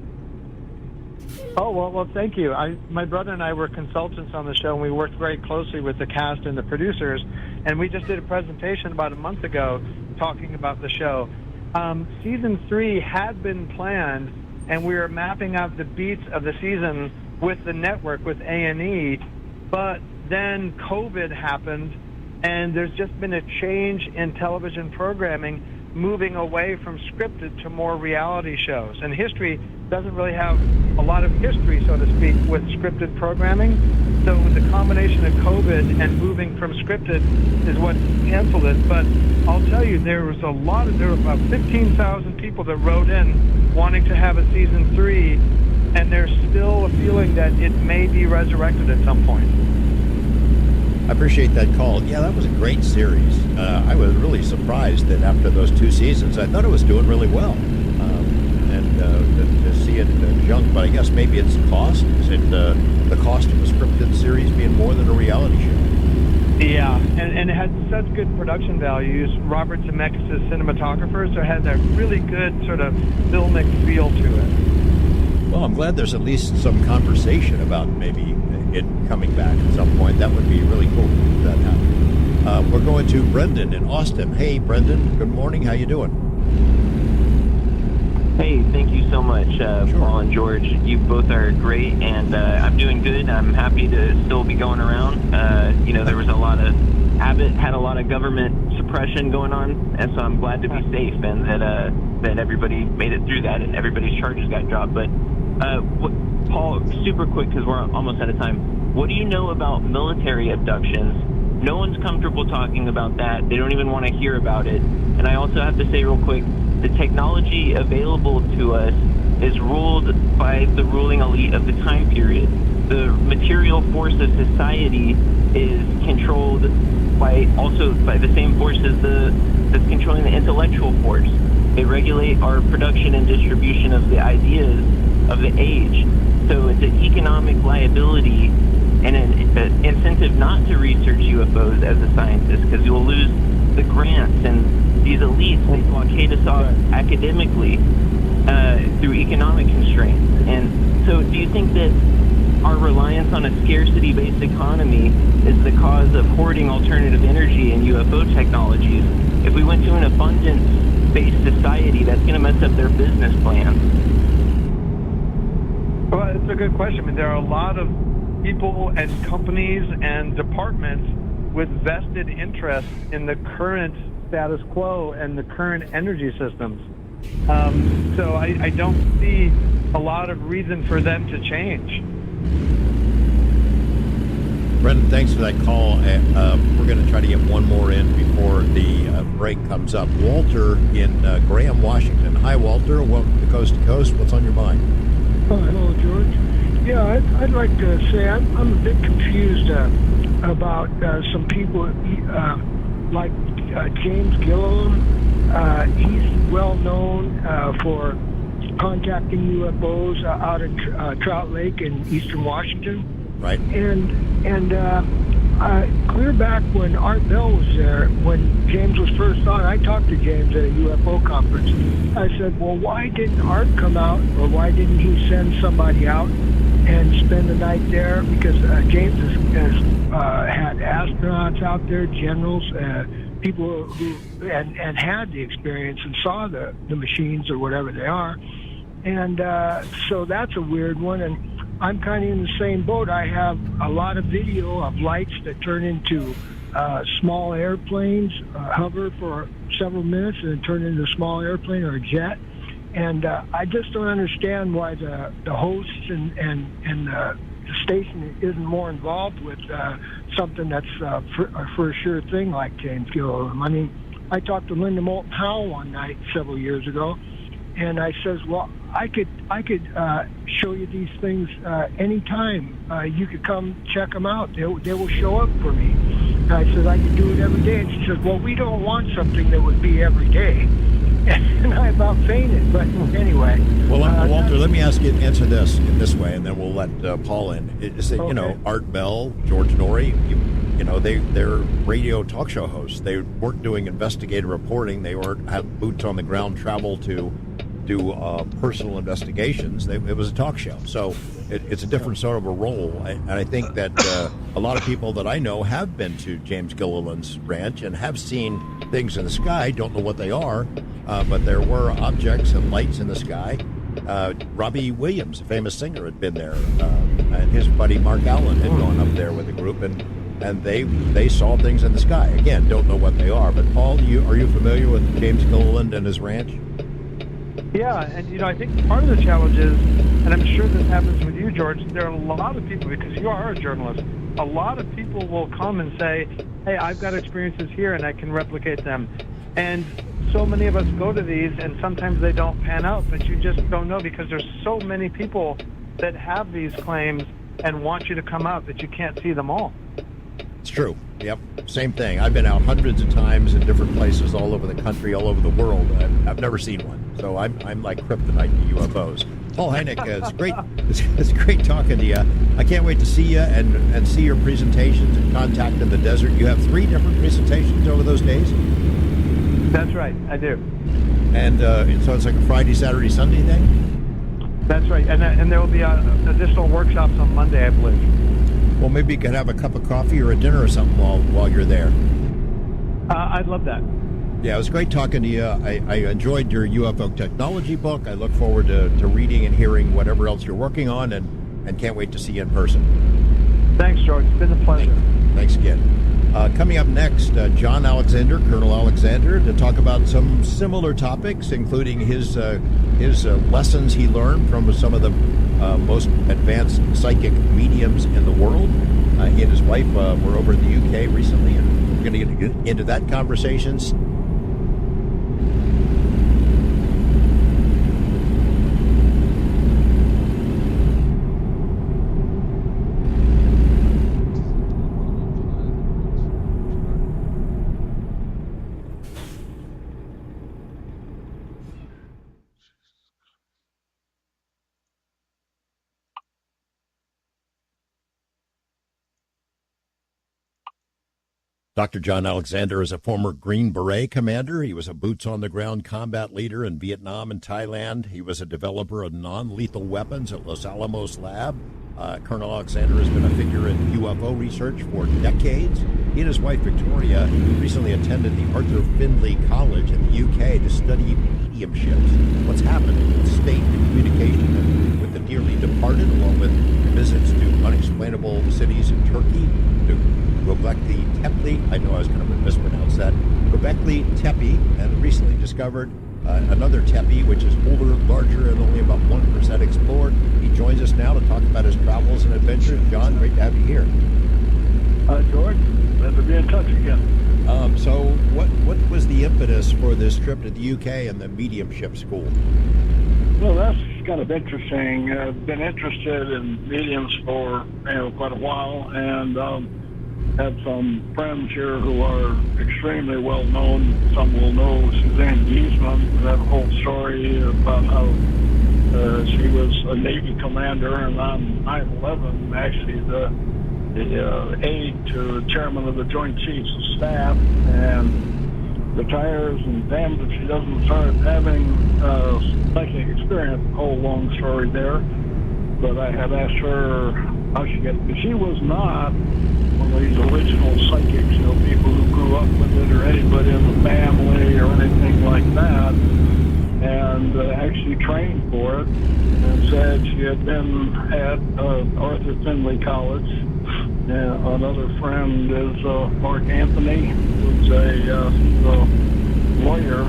Oh, well, thank you. My brother and I were consultants on the show, and we worked very closely with the cast and the producers, and we just did a presentation about a month ago talking about the show. Season 3 had been planned, and we were mapping out the beats of the season with the network, with A&E, but then COVID happened, and there's just been a change in television programming, moving away from scripted to more reality shows. And history doesn't really have a lot of history, so to speak, with scripted programming. So with the combination of COVID and moving from scripted is what canceled it. But I'll tell you, there were about 15,000 people that wrote in wanting to have a season 3, and there's still a feeling that it may be resurrected at some point. I appreciate that call. Yeah, that was a great series. I was really surprised that after those 2 seasons, I thought it was doing really well. To see it junk, but I guess maybe it's the cost. Is it the cost of a scripted series being more than a reality show? Yeah, and it had such good production values. Robert Zemeckis' cinematographer, so it had that really good sort of filmic feel to it. Well, I'm glad there's at least some conversation about maybe it coming back at some point. That would be really cool if that happened. We're going to Brendan in Austin. Hey, Brendan. Good morning. How you doing? Hey, thank you so much, Paul and George. You both are great, and I'm doing good. I'm happy to still be going around. There was Abbott had a lot of government suppression going on, and so I'm glad to be safe and that everybody made it through that and everybody's charges got dropped. But Paul, super quick because we're almost out of time. What do you know about military abductions? No one's comfortable talking about that. They don't even want to hear about it. And I also have to say real quick, the technology available to us is ruled by the ruling elite of the time period. the material force of society is controlled by the same force as that's controlling the intellectual force. They regulate our production and distribution of the ideas of the age. So it's an economic liability and an incentive not to research UFOs as a scientist, because you'll lose the grants, and these elites, they blockade us off academically through economic constraints. And so do you think that our reliance on a scarcity-based economy is the cause of hoarding alternative energy and UFO technologies? If we went to an abundance-based society, that's going to mess up their business plans. Well, it's a good question. I mean, there are a lot of people and companies and departments with vested interest in the current status quo and the current energy systems. So I don't see a lot of reason for them to change. Brendan, thanks for that call. We're going to try to get one more in before the break comes up. Walter in Graham, Washington. Hi, Walter. Welcome to Coast. What's on your mind? Hello, George. Yeah, I'd like to say I'm a bit confused about some people like James Gilliam. He's well known for contacting UFOs out at Trout Lake in eastern Washington. Right. And clear back when Art Bell was there, when James was first on, I talked to James at a UFO conference. I said, well, why didn't Art come out, or why didn't he send somebody out and spend the night there? Because James has had astronauts out there, generals, people who and had the experience and saw the machines or whatever they are. And so that's a weird one. And I'm kind of in the same boat. I have a lot of video of lights that turn into small airplanes, hover for several minutes, and then turn into a small airplane or a jet. And I just don't understand why the hosts and the station isn't more involved with something that's for a sure thing like James Gilliam. I mean, I talked to Linda Moulton Howe one night several years ago, and I says, well, I could show you these things anytime. You could come check them out. They will show up for me. And I said, I could do it every day. And she says, well, we don't want something that would be every day. And I about fainted. But anyway. Well, Walter, let me answer this in this way, and then we'll let Paul in. It's that, Okay. Art Bell, George Norrie, they're radio talk show hosts. They weren't doing investigative reporting. They weren't have boots on the ground travel to do personal investigations. It was a talk show, so it's a different sort of a role. And I think that a lot of people that I know have been to James Gilliland's ranch and have seen things in the sky. Don't know what they are, but there were objects and lights in the sky. Robbie Williams, a famous singer, had been there, and his buddy Mark Allen had gone up there with a group, and they saw things in the sky. Again, don't know what they are. But Paul, are you familiar with James Gilliland and his ranch? Yeah, and I think part of the challenge is, and I'm sure this happens with you, George, there are a lot of people, because you are a journalist, a lot of people will come and say, hey, I've got experiences here and I can replicate them. And so many of us go to these, and sometimes they don't pan out, but you just don't know, because there's so many people that have these claims and want you to come out that you can't see them all. It's true. Yep. Same thing. I've been out hundreds of times in different places all over the country, all over the world. I've never seen one. So I'm like kryptonite to UFOs. Paul Hynek, it's great. It's great talking to you. I can't wait to see you and see your presentations and Contact in the Desert. You have 3 different presentations over those days? That's right, I do. And so it's like a Friday, Saturday, Sunday thing? That's right, and there will be additional workshops on Monday, I believe. Well, maybe you could have a cup of coffee or a dinner or something while you're there. I'd love that. Yeah, it was great talking to you. I enjoyed your UFO technology book. I look forward to reading and hearing whatever else you're working on, and can't wait to see you in person. Thanks, George. It's been a pleasure. Thanks again. Coming up next, John Alexander, Colonel Alexander, to talk about some similar topics, including his lessons he learned from some of the most advanced psychic mediums in the world. He and his wife were over in the UK recently, and we're going to get into that conversation. Dr. John Alexander is a former Green Beret commander. He was a boots-on-the-ground combat leader in Vietnam and Thailand. He was a developer of non-lethal weapons at Los Alamos Lab. Colonel Alexander has been a figure in UFO research for decades. He and his wife, Victoria, recently attended the Arthur Findlay College in the UK to study mediumships. What's happened with state and communication with the dearly departed, along with visits to unexplainable cities in Turkey, to Göbekli Tepe. I know I was going to mispronounce that. Göbekli Tepe, and recently discovered another Tepe, which is older, larger, and only about 1% explored. He joins us now to talk about his travels and adventures. John, great to have you here. George, glad to be in touch again. So what was the impetus for this trip to the UK and the mediumship school? Well, that's kind of interesting. I've been interested in mediums for quite a while, and had some friends here who are extremely well known. Some will know Suzanne Giesman. That whole story about how she was a Navy commander, and on 9/11, actually the aide to the chairman of the Joint Chiefs of Staff, and retires, and damned if she doesn't start having psychic experience. A whole long story there. But I had asked her how she got, because she was not one of these original psychics, people who grew up with it, or anybody in the family or anything like that, and actually trained for it, and said she had been at Arthur Findlay College. Another friend is Mark Anthony, who's a lawyer,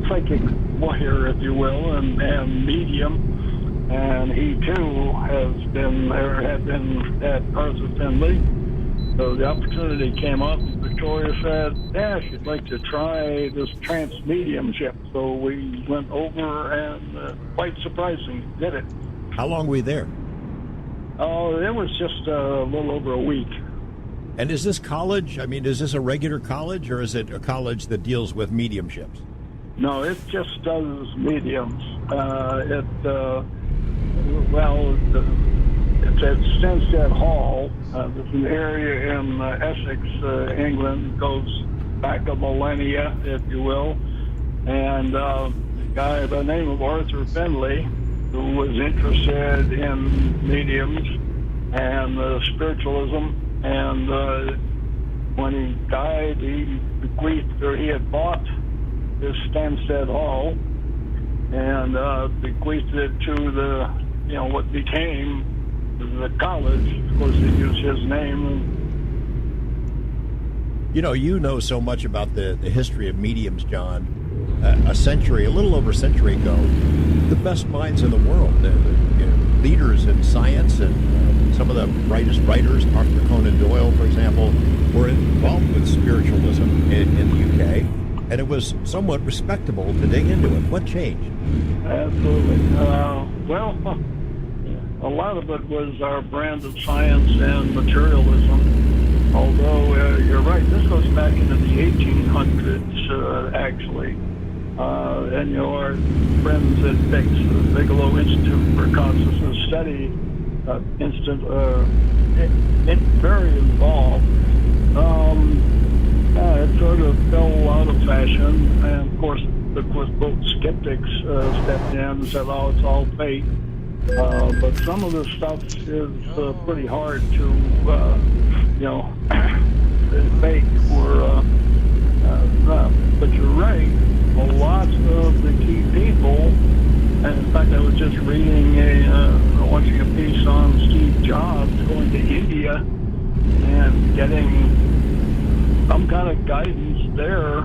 psychic lawyer, if you will, and medium. And he too had been at Arthur Findlay. So the opportunity came up, and Victoria said, yeah, she'd like to try this trance mediumship. So we went over, and quite surprising, did it. How long were you there? Oh, it was just a little over a week. And is this college, is this a regular college, or is it a college that deals with mediumships? No, it just does mediums. It's at Stansted Hall. There's an area in Essex, England, goes back a millennia, if you will. And a guy by the name of Arthur Findlay, who was interested in mediums and spiritualism, and when he died, he had bought this Stansted Hall and bequeathed it to the, what became the college. Of course, they used his name. You know so much about the history of mediums, John. A little over a century ago, the best minds in the world, leaders in science, and some of the brightest writers, Arthur Conan Doyle, for example, were involved with spiritualism in the UK, and it was somewhat respectable to dig into it. What changed? Absolutely. A lot of it was our brand of science and materialism, although you're right, this goes back into the 1800s, actually. And our friends at BICS, Bigelow Institute for Consciousness Study, very involved. It sort of fell out of fashion, and of course both skeptics stepped in and said, "Oh, it's all fake." But some of this stuff is pretty hard to, fake or. But you're right. Lots of the key people, and in fact, I was just reading watching a piece on Steve Jobs going to India and getting some kind of guidance there,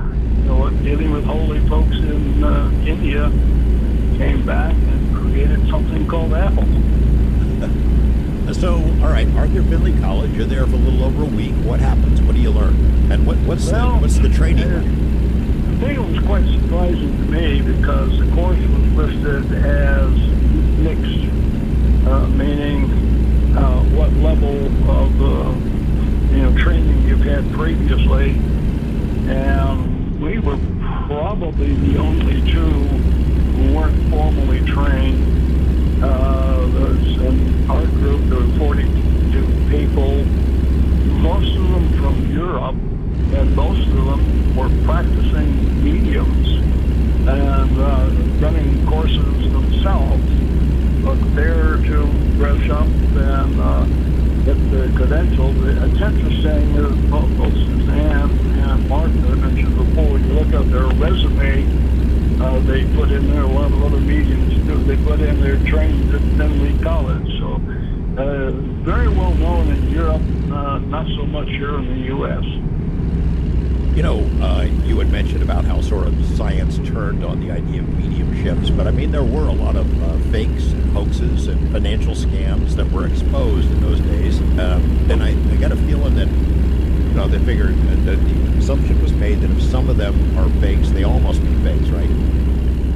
dealing with holy folks in India, came back and created something called Apple. So, all right, Arthur Findlay College, you're there for a little over a week. What happens? What do you learn? And what's the training like? I think it was quite surprising to me because the course was listed as mixed, meaning what level of training you've had previously, and we were probably the only two who weren't formally trained. In our group, there were 42 people, most of them from Europe. their resume, they put in there, a lot of other mediums do, they put in their trained at Findlay College. So very well known in Europe, not so much here in the U.S. You know, you had mentioned about how sort of science turned on the idea of mediumships, but I mean, there were a lot of fakes and hoaxes and financial scams that were exposed in those days. And I got a feeling that, you know, they figured that the assumption was made that if some of them are fakes, they all must be fakes, right?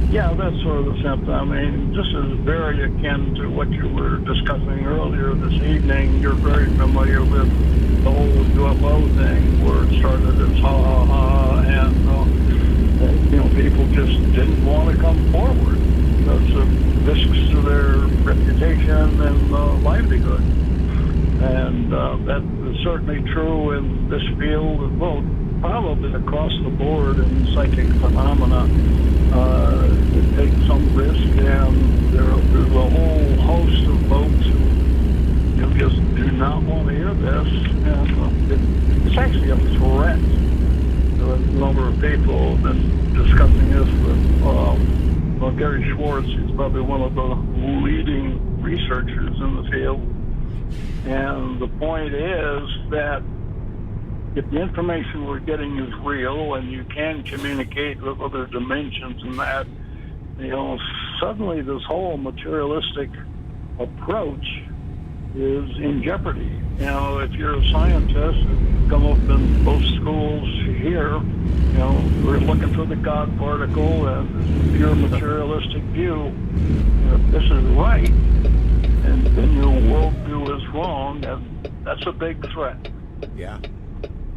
Yeah, that's sort of the symptom. I mean, this is very akin to what you were discussing earlier this evening. You're very familiar with the whole UFO thing, where it started as ha ha ha, and you know, people just didn't want to come forward because of risks to their reputation and livelihood. And that is certainly true in this field, well, probably across the board in psychic phenomena. It takes some risk, and there's a whole host of folks who just do not want to hear this, and it's actually a threat. A number of people have been discussing this with Gary Schwartz. He's probably one of the leading researchers in the field, and the point is that if the information we're getting is real and you can communicate with other dimensions and that, you know, suddenly this whole materialistic approach is in jeopardy. You know, if you're a scientist, come up in both schools here, you know, we're looking for the God particle and pure materialistic view. If this is right, and then your worldview is wrong, and that's a big threat. Yeah.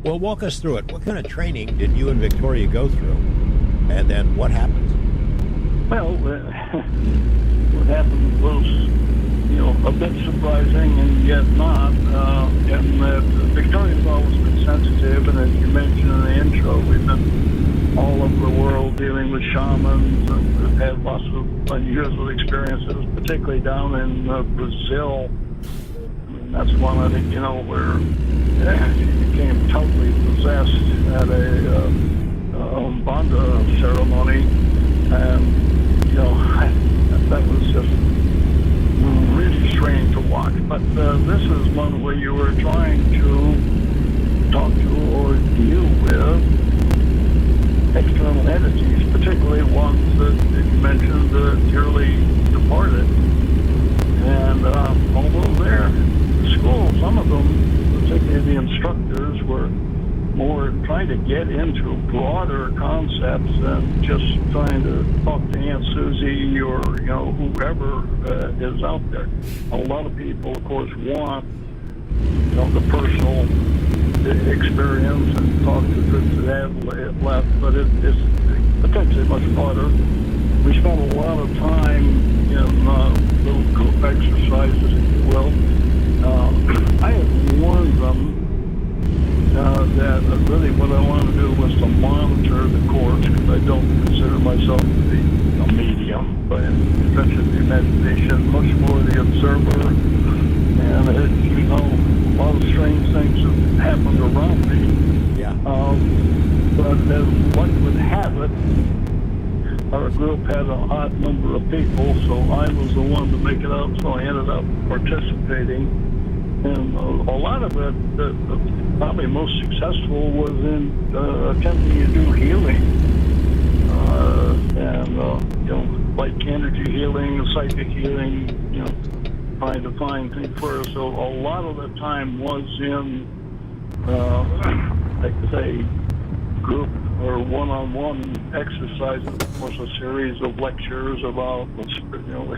Well, walk us through it. What kind of training did you and Victoria go through? And then what happens? Well, what happened was, you know, a bit surprising and yet not. And Victoria's always been sensitive, and as you mentioned in the intro, we've been all over the world dealing with shamans, and we've had lots of unusual experiences, particularly down in Brazil. I mean, that's one, I think, you know, where she became totally possessed at a Umbanda ceremony, and, you know, that was just really strange to watch. But this is one where you were trying to talk to or deal with external entities, particularly ones that you mentioned, dearly departed. And although they're in school, some of them, particularly the instructors, were more trying to get into broader concepts than just trying to talk to Aunt Susie or, you know, whoever is out there. A lot of people, of course, want, you know, the personal experience and talk to the dad left, but it's potentially much harder. We spent a lot of time in little group exercises, if you will. I had warned them that really what I wanted to do was to monitor the course, because I don't consider myself to be a medium by any stretch of the imagination, much more the observer. And as you know, a lot of strange things have happened around me. Yeah. But as luck would have it, our group had an odd number of people, so I was the one to make it up, so I ended up participating. And a lot of it, probably most successful, was in attempting to do healing. And, you know, like energy healing, psychic healing, you know, trying to find things for us. So a lot of the time was in, like I say, group or one-on-one exercises. Of course, a series of lectures about, you know,